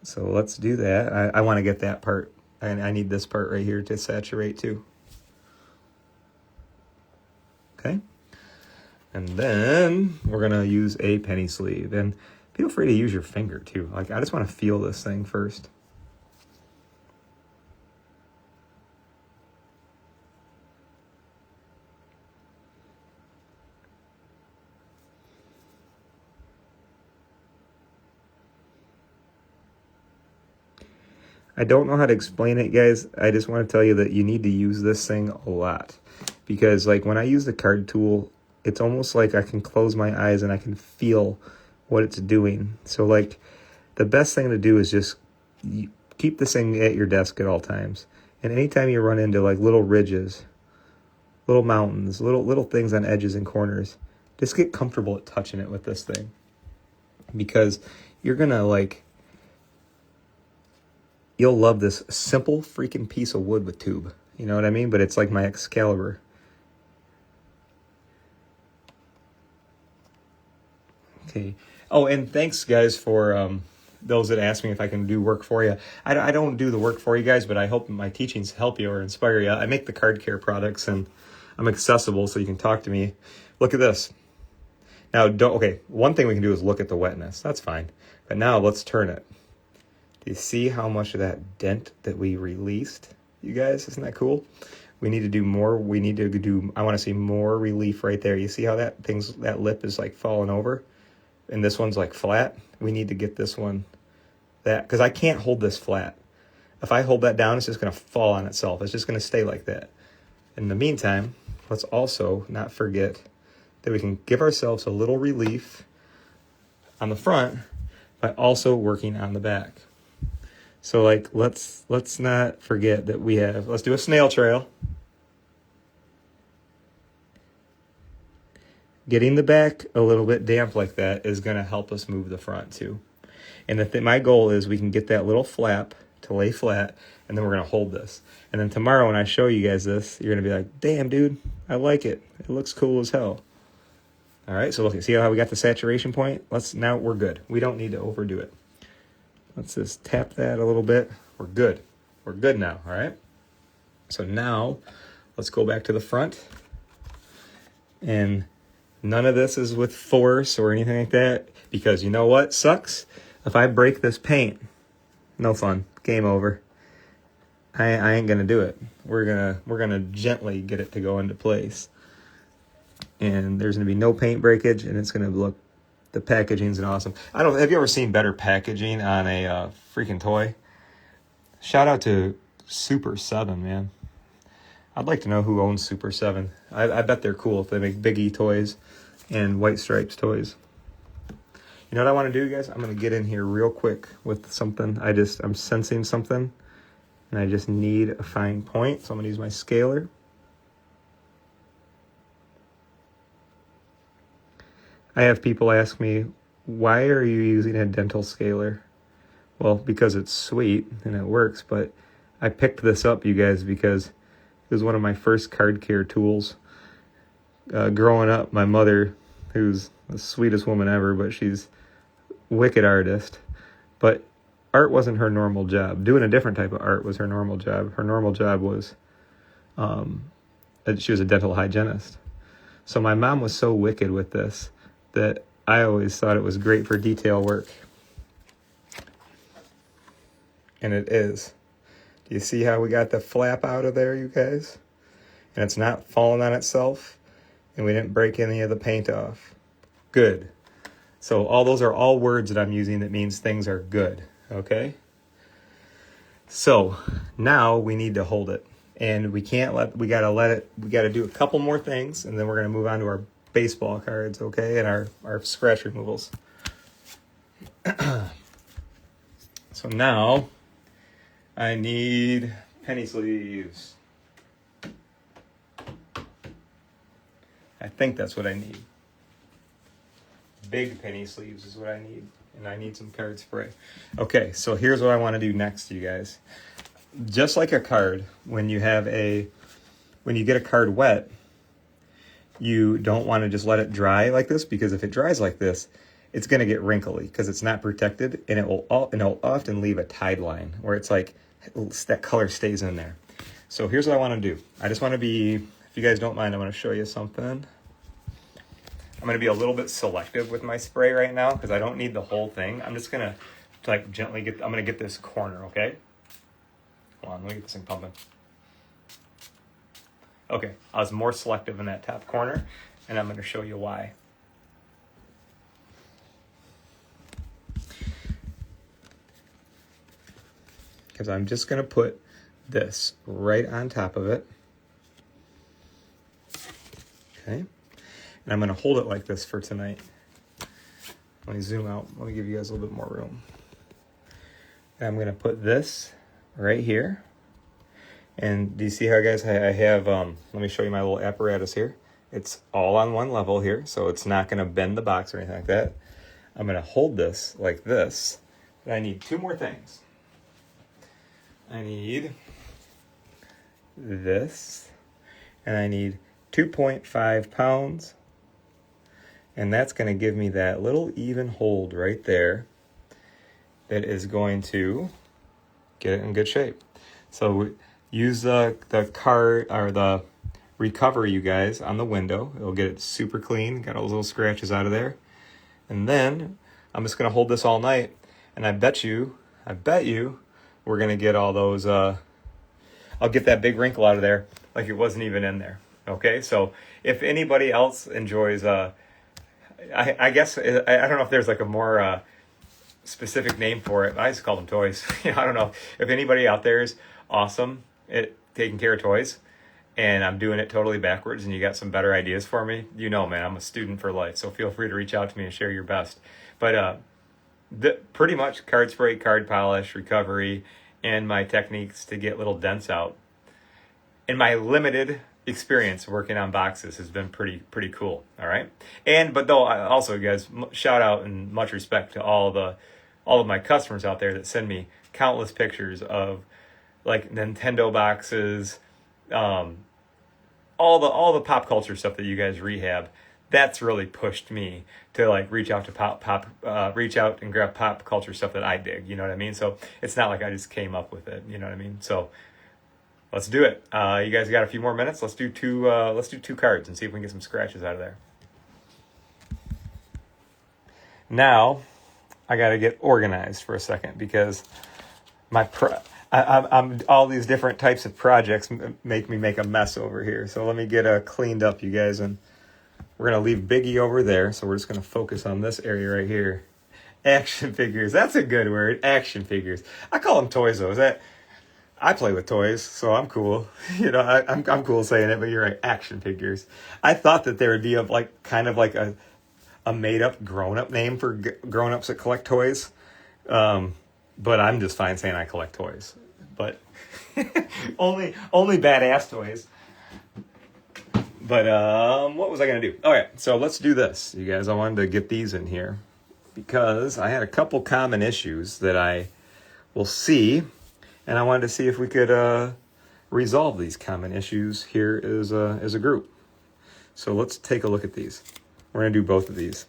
So let's do that. I want to get that part. I need this part right here to saturate too. Okay. And then we're going to use a penny sleeve. And feel free to use your finger too. Like, I just want to feel this thing first. I don't know how to explain it, guys. I just want to tell you that you need to use this thing a lot. Because, like, when I use the card tool, it's almost like I can close my eyes and I can feel what it's doing. So, like, the best thing to do is just keep this thing at your desk at all times. And anytime you run into, like, little ridges, little mountains, little things on edges and corners, just get comfortable at touching it with this thing. Because you're going to, like, you'll love this simple freaking piece of wood with tube. You know what I mean? But it's like my Excalibur. Okay. Oh, and thanks, guys, for those that ask me if I can do work for you. I don't do the work for you guys, but I hope my teachings help you or inspire you. I make the card care products, and I'm accessible, so you can talk to me. Look at this. Now, one thing we can do is look at the wetness. That's fine. But now let's turn it. Do you see how much of that dent that we released, you guys? Isn't that cool? We need to do more. I want to see more relief right there. You see how that lip is like falling over? And this one's like flat. We need to get this one because I can't hold this flat. If I hold that down, it's just going to fall on itself. It's just going to stay like that. In the meantime, let's also not forget that we can give ourselves a little relief on the front by also working on the back. So, like, let's not forget that let's do a snail trail. Getting the back a little bit damp like that is going to help us move the front too. And my goal is we can get that little flap to lay flat, and then we're going to hold this. And then tomorrow when I show you guys this, you're going to be like, damn, dude, I like it. It looks cool as hell. All right, so look, see how we got the saturation point? Now we're good. We don't need to overdo it. Let's just tap that a little bit. We're good. We're good now, all right? So now let's go back to the front. And none of this is with force or anything like that, because you know what sucks? If I break this paint, no fun. Game over. I ain't gonna do it. We're gonna gently get it to go into place. And there's gonna be no paint breakage, and it's gonna look. The packaging's awesome. Have you ever seen better packaging on a freaking toy? Shout out to Super 7, man. I'd like to know who owns Super 7. I bet they're cool if they make Biggie toys and White Stripes toys. You know what I want to do, guys? I'm going to get in here real quick with something. I'm sensing something, and I just need a fine point. So I'm going to use my scaler. I have people ask me, why are you using a dental scaler? Well, because it's sweet and it works, but I picked this up, you guys, because it was one of my first card care tools. Growing up, my mother, who's the sweetest woman ever, but she's a wicked artist, but art wasn't her normal job. Doing a different type of art was her normal job. Her normal job was, she was a dental hygienist. So my mom was so wicked with this that I always thought it was great for detail work. and it is. Do you see how we got the flap out of there, you guys? And it's not falling on itself, and we didn't break any of the paint off. Good. So all those are all words that I'm using that means things are good, okay? So now we need to hold it, and we gotta do a couple more things, and then we're gonna move on to our baseball cards, okay, and our scratch removals. So now I need penny sleeves. I think that's what I need. Big penny sleeves is what I need. And I need some card spray. Okay, so here's what I want to do next, you guys. Just like a card, when you get a card wet, you don't want to just let it dry like this, because if it dries like this, it's going to get wrinkly because it's not protected, and it'll often leave a tide line where it's like that color stays in there. So here's what I want to do. I just want to be, if you guys don't mind, I want to show you something. I'm going to be a little bit selective with my spray right now because I don't need the whole thing. I'm just going to like gently I'm going to get this corner, okay? Hold on, let me get this thing pumping. Okay, I was more selective in that top corner, and I'm going to show you why. Because I'm just going to put this right on top of it. Okay. And I'm going to hold it like this for tonight. Let me zoom out. Let me give you guys a little bit more room. And I'm going to put this right here. And do you see how, guys, I have, let me show you my little apparatus here. It's all on one level here, so it's not going to bend the box or anything like that. I'm going to hold this like this. And I need two more things. I need this, and I need 2.5 pounds, and that's going to give me that little even hold right there that is going to get it in good shape. So use the card or the recovery, you guys, on the window. It'll get it super clean, got all those little scratches out of there. And then I'm just going to hold this all night, and I bet you we're going to get all those, I'll get that big wrinkle out of there like it wasn't even in there. Okay, so if anybody else enjoys, I guess, I don't know if there's like a more specific name for it. I just call them toys. I don't know. If anybody out there is awesome at taking care of toys, and I'm doing it totally backwards, and you got some better ideas for me, man, I'm a student for life, so feel free to reach out to me and share your best. But pretty much card spray, card polish, recovery, and my techniques to get little dents out. In my limited experience working on boxes has been pretty cool. All right. But though, also, guys, shout out and much respect to all of my customers out there that send me countless pictures of like Nintendo boxes, all the pop culture stuff that you guys rehab. That's really pushed me to like reach out and grab pop culture stuff that I dig. You know what I mean? So it's not like I just came up with it. You know what I mean? So let's do it. You guys got a few more minutes. Let's do two cards and see if we can get some scratches out of there. Now I got to get organized for a second because I'm all these different types of projects make me make a mess over here. So let me get cleaned up, you guys, and we're going to leave Biggie over there, so we're just going to focus on this area right here. Action figures. That's a good word. Action figures. I call them toys, though. I play with toys, so I'm cool. I'm cool saying it, but you're right. Action figures. I thought that there would be kind of like a made-up grown-up name for grown-ups that collect toys. But I'm just fine saying I collect toys. But only badass toys. But what was I going to do? All right, so let's do this, you guys. I wanted to get these in here because I had a couple common issues that I will see, and I wanted to see if we could resolve these common issues here as a group. So let's take a look at these. We're going to do both of these.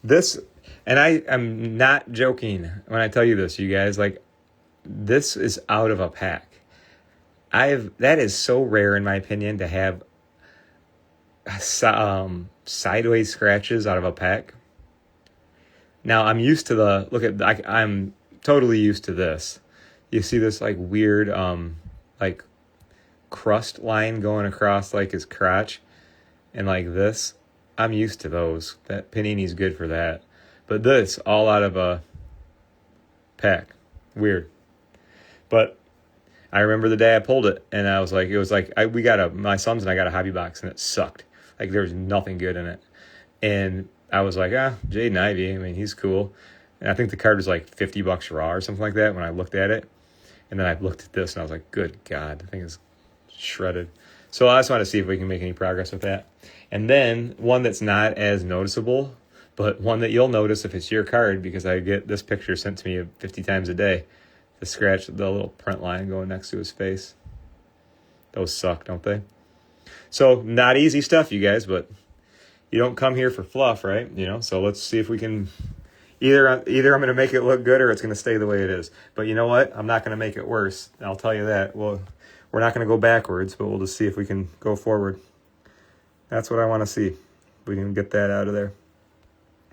This, and I'm not joking when I tell you this, you guys. Like, this is out of a pack. That is so rare, in my opinion, to have sideways scratches out of a pack. Now, I'm used to I'm totally used to this. You see this like weird, like crust line going across like his crotch and like this. I'm used to those. That Panini's good for that. But this, all out of a pack. Weird. But I remember the day I pulled it, and I was like, it was like, my sons and I got a hobby box, and it sucked. Like, there was nothing good in it. And I was like, Jaden Ivey, I mean, he's cool. And I think the card was like $50 raw or something like that when I looked at it. And then I looked at this, and I was like, good God, the thing is shredded. So I just want to see if we can make any progress with that. And then one that's not as noticeable, but one that you'll notice if it's your card, because I get this picture sent to me 50 times a day. The scratch, the little print line going next to his face. Those suck, don't they? So not easy stuff, you guys, but you don't come here for fluff, right? You know, so let's see if we can either I'm going to make it look good or it's going to stay the way it is. But you know what? I'm not going to make it worse. I'll tell you that. Well, we're not going to go backwards, but we'll just see if we can go forward. That's what I want to see. We can get that out of there.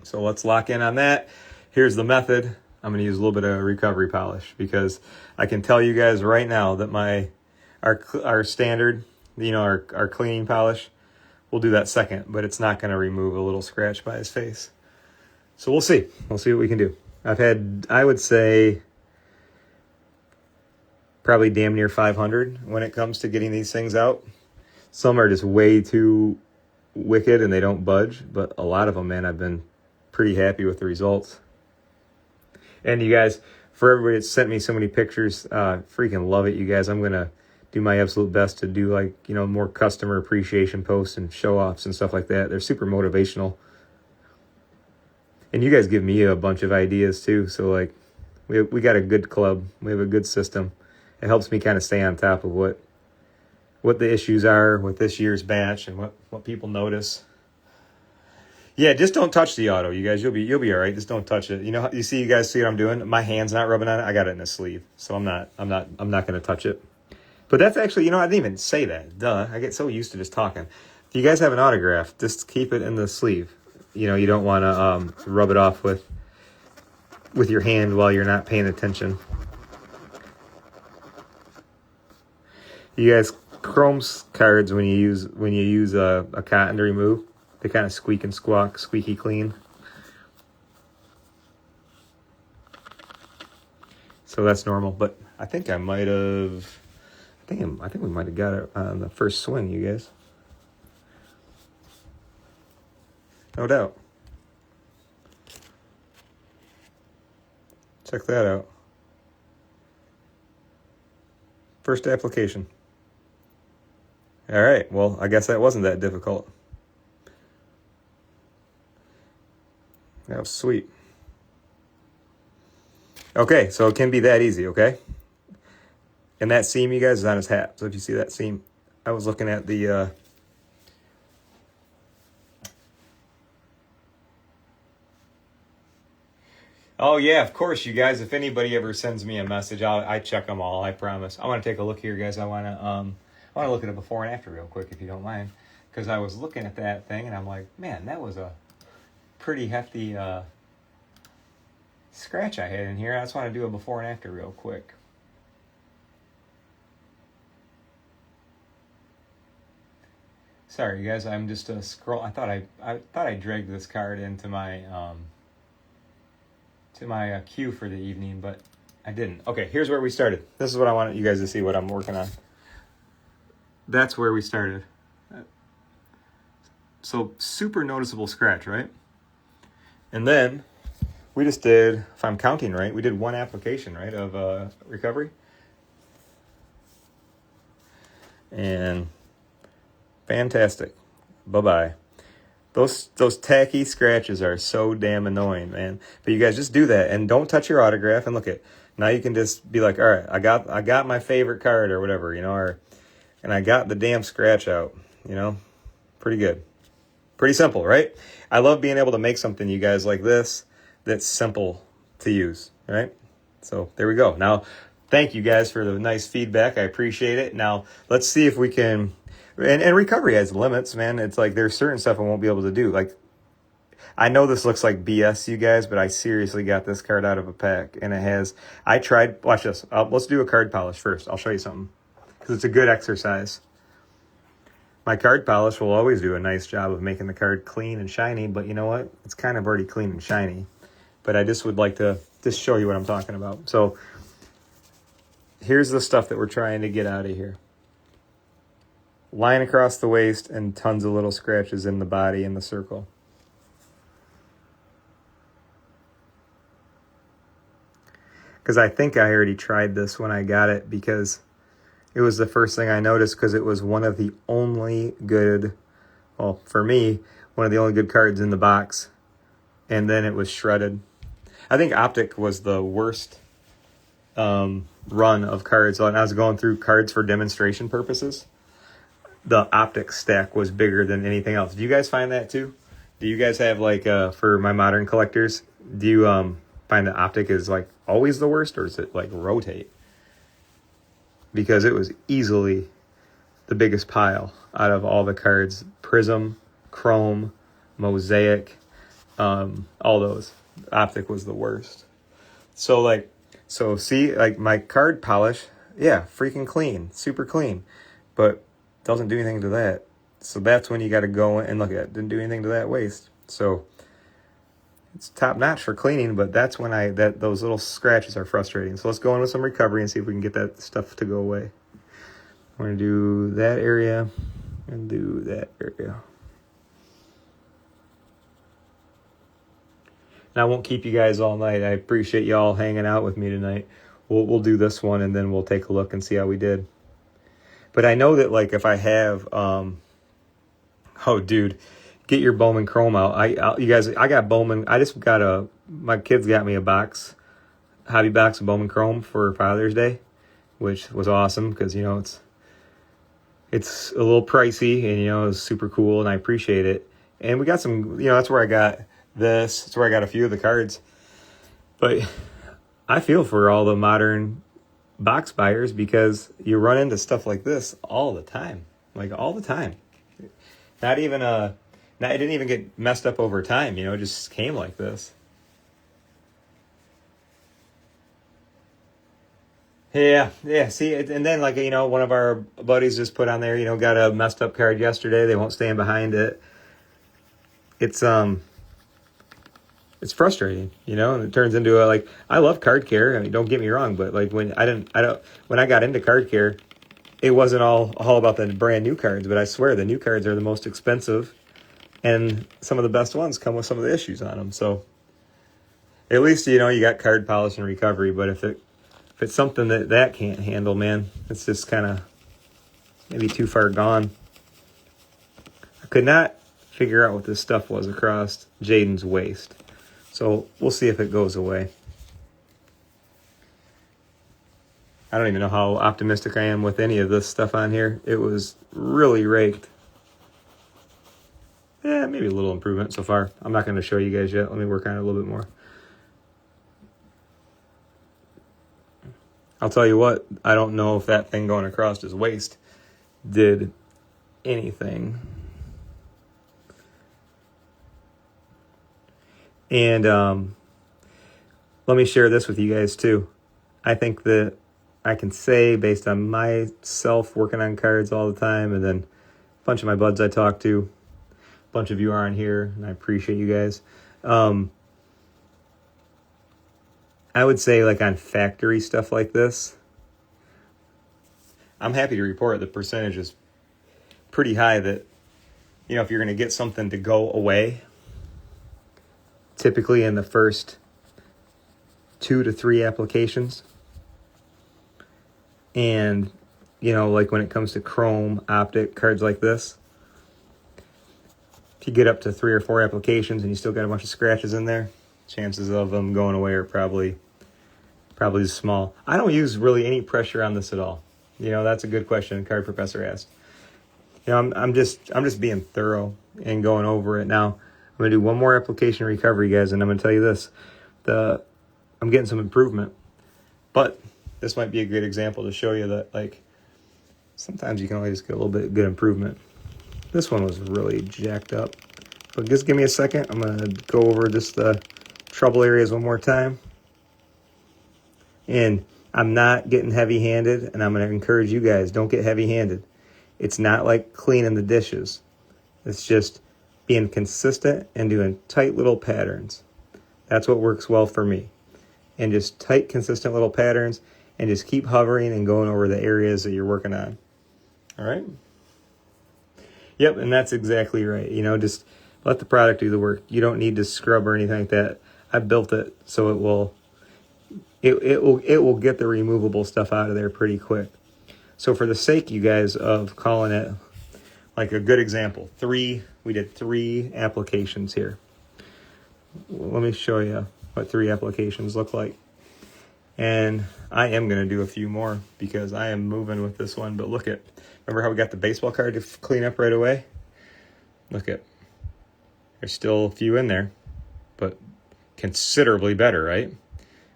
So let's lock in on that. Here's the method. I'm going to use a little bit of recovery polish because I can tell you guys right now that our standard, you know, our cleaning polish, we'll do that second, but it's not going to remove a little scratch by his face. So we'll see. We'll see what we can do. I've had, I would say, probably damn near 500 when it comes to getting these things out. Some are just way too wicked and they don't budge, but a lot of them, man, I've been pretty happy with the results. And you guys, for everybody that sent me so many pictures, freaking love it, you guys. I'm going to do my absolute best to do, like, you know, more customer appreciation posts and show-offs and stuff like that. They're super motivational. And you guys give me a bunch of ideas, too. So, like, we got a good club. We have a good system. It helps me kind of stay on top of what the issues are with this year's batch and what people notice. Yeah, just don't touch the auto, you guys. You'll be all right. Just don't touch it. You know, you guys see what I'm doing? My hand's not rubbing on it. I got it in a sleeve, so I'm not going to touch it. But that's actually, you know, I didn't even say that. Duh. I get so used to just talking. If you guys have an autograph, just keep it in the sleeve. You know, you don't want to rub it off with your hand while you're not paying attention. You guys, Chrome's cards when you use a cotton to remove, they kind of squeak and squawk, squeaky clean. So that's normal. But I think I might have. I think we might have got it on the first swing, you guys. No doubt. Check that out. First application. All right. Well, I guess that wasn't that difficult. That was sweet. Okay, so it can be that easy, okay? And that seam, you guys, is on his hat. So if you see that seam, I was looking at the... Oh, yeah, of course, you guys. If anybody ever sends me a message, I check them all, I promise. I want to take a look here, guys. I want to look at a before and after real quick, if you don't mind. Because I was looking at that thing, and I'm like, man, that was a pretty hefty scratch I had in here. I just want to do a before and after real quick. Sorry, you guys. I'm just scroll. I thought I dragged this card into my queue for the evening, but I didn't. Okay, here's where we started. This is what I wanted you guys to see what I'm working on. That's where we started. So super noticeable scratch, right? And then we just did, if I'm counting right, we did one application, right, of recovery. And fantastic. Bye-bye. Those tacky scratches are so damn annoying, man. But you guys just do that and don't touch your autograph. And look at now, you can just be like, all right, I got my favorite card or whatever, you know, and I got the damn scratch out, you know, pretty good, pretty simple, right? I love being able to make something, you guys, like this that's simple to use, right? So there we go. Now, thank you guys for the nice feedback. I appreciate it. Now let's see if we can. And recovery has limits, man. It's like there's certain stuff I won't be able to do. Like I know this looks like BS, you guys, but I seriously got this card out of a pack, and it has. I tried. Watch this. Let's do a card polish first. I'll show you something because it's a good exercise. My card polish will always do a nice job of making the card clean and shiny, but you know what? It's kind of already clean and shiny. But I just would like to just show you what I'm talking about. So here's the stuff that we're trying to get out of here. Line across the waist and tons of little scratches in the body in the circle. Because I think I already tried this when I got it, because it was the first thing I noticed, because it was one of the only good, well, for me, one of the only good cards in the box. And then it was shredded. I think Optic was the worst run of cards. When I was going through cards for demonstration purposes, the Optic stack was bigger than anything else. Do you guys find that too? Do you guys have, like, for my modern collectors, do you find that Optic is, like, always the worst, or is it, like, rotate? Because it was easily the biggest pile out of all the cards. Prism, Chrome, Mosaic, all those. Optic was the worst. So see, like, my card polish, yeah, freaking clean, super clean, but doesn't do anything to that. So that's when you got to go and look at it. Didn't do anything to that waist. So it's top notch for cleaning, but that's when those little scratches are frustrating. So let's go in with some recovery and see if we can get that stuff to go away. I'm going to do that area and do that area. And I won't keep you guys all night. I appreciate y'all hanging out with me tonight. We'll do this one, and then we'll take a look and see how we did. But I know that, like, if I have, oh, dude, get your Bowman Chrome out. You guys, I got Bowman. I just got my kids got me a hobby box of Bowman Chrome for Father's Day, which was awesome because, you know, it's a little pricey, and, you know, it's super cool, and I appreciate it. And we got some, you know, that's where I got this. That's where I got a few of the cards. But I feel for all the modern box buyers, because you run into stuff like this all the time. Like, all the time. Not even it didn't even get messed up over time, you know, it just came like this. Yeah, see, and then, like, you know, one of our buddies just put on there, you know, got a messed up card yesterday. They won't stand behind it. It's frustrating, you know, and it turns into like, I love card care. I mean, don't get me wrong, but like when I got into card care, it wasn't all about the brand new cards, but I swear the new cards are the most expensive, and some of the best ones come with some of the issues on them. So at least, you know, you got card polish and recovery, but if it's something that can't handle, man, it's just kind of maybe too far gone. I could not figure out what this stuff was across Jaden's waist. So we'll see if it goes away. I don't even know how optimistic I am with any of this stuff on here. It was really raked. Yeah, maybe a little improvement so far. I'm not going to show you guys yet. Let me work on it a little bit more. I'll tell you what, I don't know if that thing going across his waist did anything. And let me share this with you guys too. I think that I can say, based on myself working on cards all the time, and then a bunch of my buds I talk to, a bunch of you are on here, and I appreciate you guys. I would say, like, on factory stuff like this, I'm happy to report the percentage is pretty high that, you know, if you're going to get something to go away, typically in the first 2 to 3 applications. And, you know, like when it comes to Chrome, Optic, cards like this, if you get up to 3 or 4 applications and you still got a bunch of scratches in there, chances of them going away are probably small. I don't use really any pressure on this at all. You know, that's a good question Card Professor asked. You know, I'm just being thorough and going over it now. I'm going to do one more application recovery, guys, and I'm going to tell you this. I'm getting some improvement. But this might be a good example to show you that, like, sometimes you can always get a little bit of good improvement. This one was really jacked up. So just give me a second. I'm going to go over just the trouble areas one more time. And I'm not getting heavy-handed, and I'm going to encourage you guys, don't get heavy-handed. It's not like cleaning the dishes. It's just being consistent and doing tight little patterns. That's what works well for me. And just tight, consistent little patterns, and just keep hovering and going over the areas that you're working on. All right? Yep, and that's exactly right. Just let the product do the work. You don't need to scrub or anything like that. I built it so it will get the removable stuff out of there pretty quick. So for the sake, you guys, of calling it like a good example, we did 3 applications here. Let me show you what 3 applications look like. And I am going to do a few more because I am moving with this one. But remember how we got the baseball card to clean up right away? There's still a few in there, but considerably better, right?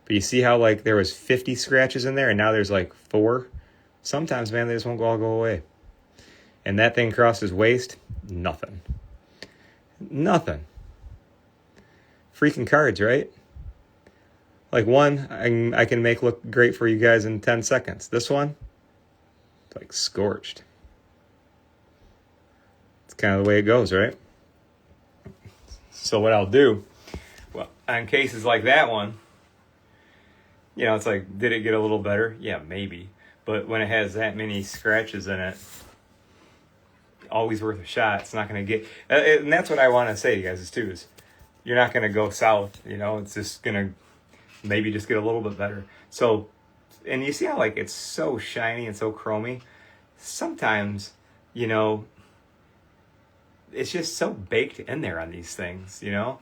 But you see how there was 50 scratches in there and now there's 4? Sometimes, man, they just won't all go away. And that thing across his waist, nothing. Freaking cards, right? One I can make look great for you guys in 10 seconds. This one, it's scorched. It's kind of the way it goes, right? So what I'll do, on cases like that one, it's did it get a little better? Yeah, maybe. But when it has that many scratches in it, always worth a shot. It's not going to get... And that's what I want to say to you guys is you're not going to go south. It's just going to maybe just get a little bit better. So, and you see how it's so shiny and so chromy? Sometimes, it's just so baked in there on these things, and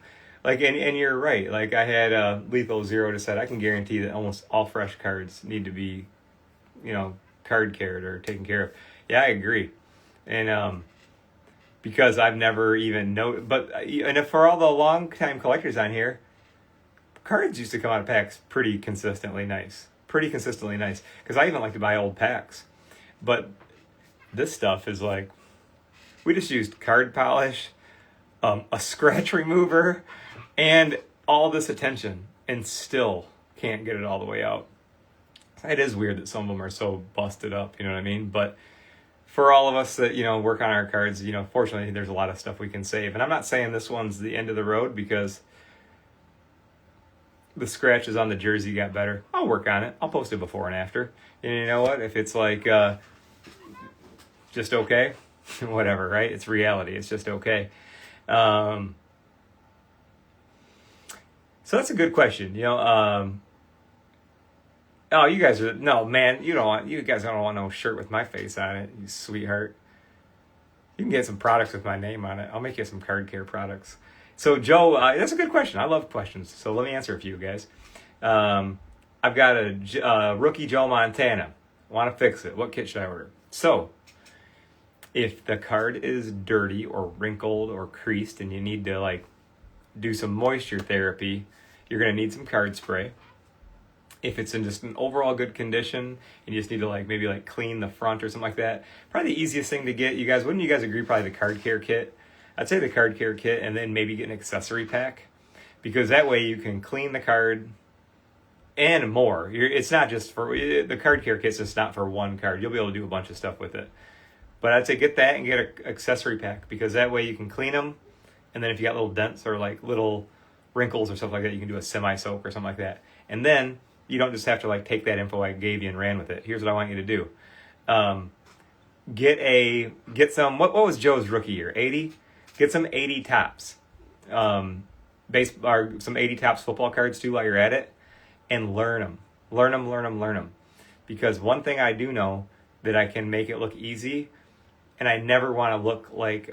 you're right. I had Lethal Zero to said, I can guarantee that almost all fresh cards need to be, card cared or taken care of. Yeah, I agree. And because I've never even known, and for all the long time collectors on here, cards used to come out of packs pretty consistently nice. Because I even like to buy old packs. But this stuff is we just used card polish, a scratch remover, and all this attention, and still can't get it all the way out. It is weird that some of them are so busted up, you know what I mean? But for all of us that, work on our cards, fortunately, there's a lot of stuff we can save. And I'm not saying this one's the end of the road because the scratches on the jersey got better. I'll work on it. I'll post it before and after. And you know what? If it's just okay, whatever, right? It's reality. It's just okay. So that's a good question. Oh, you guys are... No, man, you guys don't want no shirt with my face on it, you sweetheart. You can get some products with my name on it. I'll make you some card care products. So, Joe, that's a good question. I love questions. So let me answer a few, guys. I've got a rookie Joe Montana. Want to fix it. What kit should I order? So, if the card is dirty or wrinkled or creased and you need to, do some moisture therapy, you're going to need some card spray. If it's in just an overall good condition and you just need to maybe clean the front or something like that, probably the easiest thing to get, wouldn't you guys agree, probably the card care kit? I'd say the card care kit and then maybe get an accessory pack, because that way you can clean the card and more. It's not just for the card care kit's just not for one card. You'll be able to do a bunch of stuff with it. But I'd say get that and get an accessory pack, because that way you can clean them, and then if you got little dents or little wrinkles or stuff like that, you can do a semi-soak or something like that. And then you don't just have to take that info I gave you and ran with it. Here's what I want you to do. Get some, what was Joe's rookie year? 80? Get some 80 tops. Some 80 tops football cards too while you're at it, and learn them. Learn them. Because one thing I do know, that I can make it look easy, and I never want to look like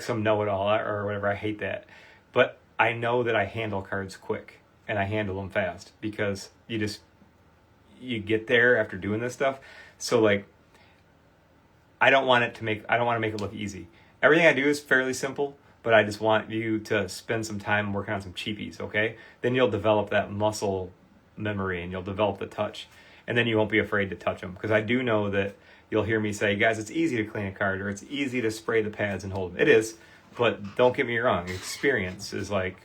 some know-it-all or whatever. I hate that. But I know that I handle cards quick. And I handle them fast, because you get there after doing this stuff. So I don't want to make it look easy. Everything I do is fairly simple, but I just want you to spend some time working on some cheapies, okay? Then you'll develop that muscle memory and you'll develop the touch, and then you won't be afraid to touch them, because I do know that you'll hear me say, guys, it's easy to clean a card, or it's easy to spray the pads and hold them. It is, But don't get me wrong, experience is like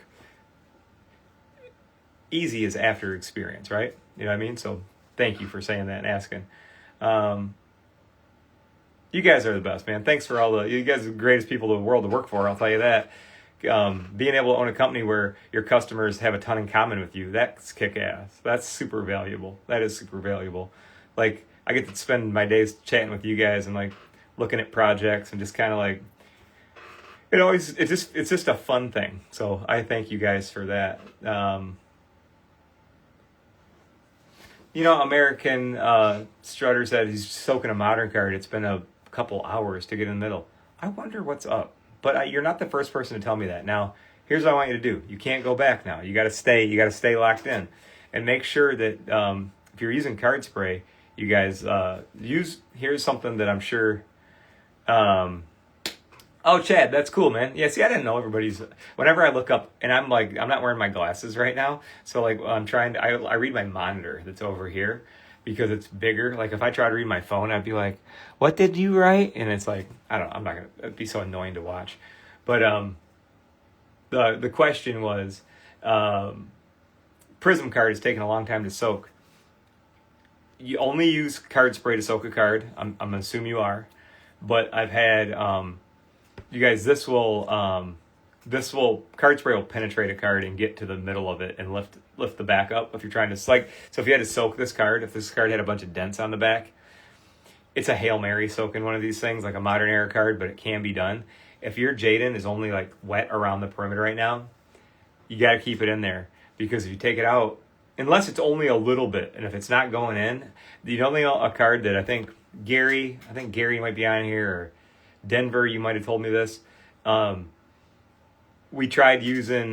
easy as after experience, right? You know what I mean? So thank you for saying that and asking. You guys are the best, man. Thanks for you guys are the greatest people in the world to work for, I'll tell you that. Being able to own a company where your customers have a ton in common with you, that's kick-ass. That's super valuable. That is super valuable. Like, I get to spend my days chatting with you guys and like looking at projects and just kind of like, it's just a fun thing. So I thank you guys for that. American Strutter said he's soaking a modern card. It's been a couple hours to get in the middle. I wonder what's up. But you're not the first person to tell me that. Now, here's what I want you to do. You can't go back now. You got to stay locked in, and make sure that if you're using card spray, you guys here's something that I'm sure. Oh, Chad, that's cool, man. Yeah, see, I didn't know everybody's. Whenever I look up, and I'm not wearing my glasses right now, so like I'm trying to. I read my monitor that's over here because it's bigger. Like if I try to read my phone, I'd be like, "What did you write?" And it's like I'm not gonna. It'd be so annoying to watch. But the question was, Prism card is taking a long time to soak. You only use card spray to soak a card. I'm gonna assume you are, but I've had you guys, this will card spray will penetrate a card and get to the middle of it and lift the back up if you're trying to, so if you had to soak this card, if this card had a bunch of dents on the back, it's a Hail Mary soaking one of these things, like a modern era card, but it can be done. If your Jaden is only like wet around the perimeter right now, you got to keep it in there, because if you take it out, unless it's only a little bit, and if it's not going in, the only a card that I think Gary might be on here, or Denver, you might have told me this. We tried using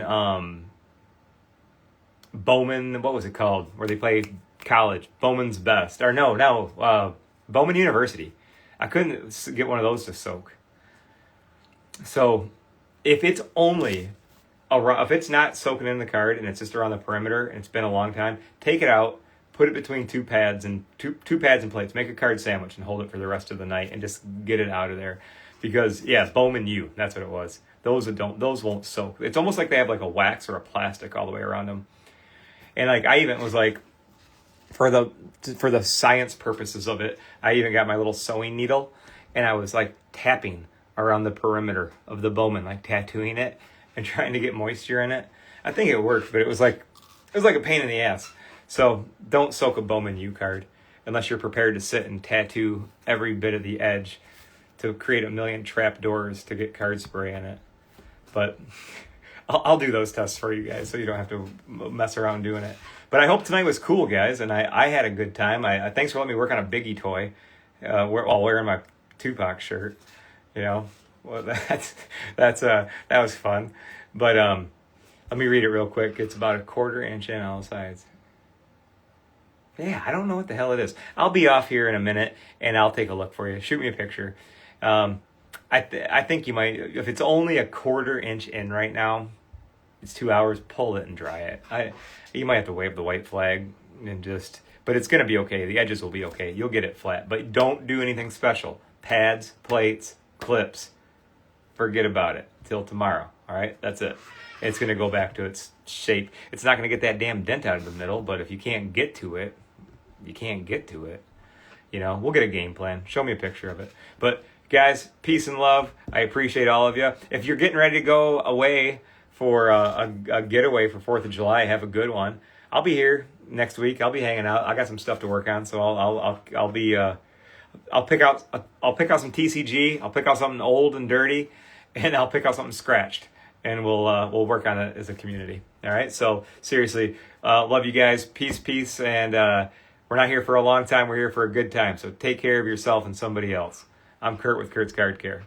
Bowman. What was it called? Where they play college? Bowman's Best, or Bowman University. I couldn't get one of those to soak. So if it's not soaking in the card and it's just around the perimeter and it's been a long time, take it out. Put it between two pads and plates. Make a card sandwich and hold it for the rest of the night and just get it out of there. Because Bowman U, that's what it was. Those won't soak. It's almost like they have like a wax or a plastic all the way around them. And like I even was like, for the science purposes of it, I even got my little sewing needle and I was like tapping around the perimeter of the Bowman, like tattooing it and trying to get moisture in it. I think it worked, but it was like a pain in the ass. So don't soak a Bowman U card unless you're prepared to sit and tattoo every bit of the edge to create a million trap doors to get card spray in it. But I'll do those tests for you guys so you don't have to mess around doing it. But I hope tonight was cool, guys, and I had a good time. Thanks for letting me work on a Biggie toy while wearing my Tupac shirt. Well, that was fun. But let me read it real quick. It's about 1/4 inch in all sides. Yeah, I don't know what the hell it is. I'll be off here in a minute, and I'll take a look for you. Shoot me a picture. I think you might, if it's only 1/4 inch in right now, it's 2 hours, pull it and dry it. You might have to wave the white flag but it's going to be okay. The edges will be okay. You'll get it flat, but don't do anything special. Pads, plates, clips, forget about it till tomorrow. All right, that's it. It's going to go back to its shape. It's not going to get that damn dent out of the middle, but if you can't get to it, you can't get to it. We'll get a game plan. Show me a picture of it. But guys, peace and love. I appreciate all of you. If you're getting ready to go away for a getaway for 4th of July, have a good one. I'll be here next week. I'll be hanging out. I got some stuff to work on, so I'll pick out some TCG. I'll pick out something old and dirty, and I'll pick out something scratched, and we'll work on it as a community. All right. So seriously, love you guys. Peace, and we're not here for a long time. We're here for a good time. So take care of yourself and somebody else. I'm Kurt with Kurt's Card Care.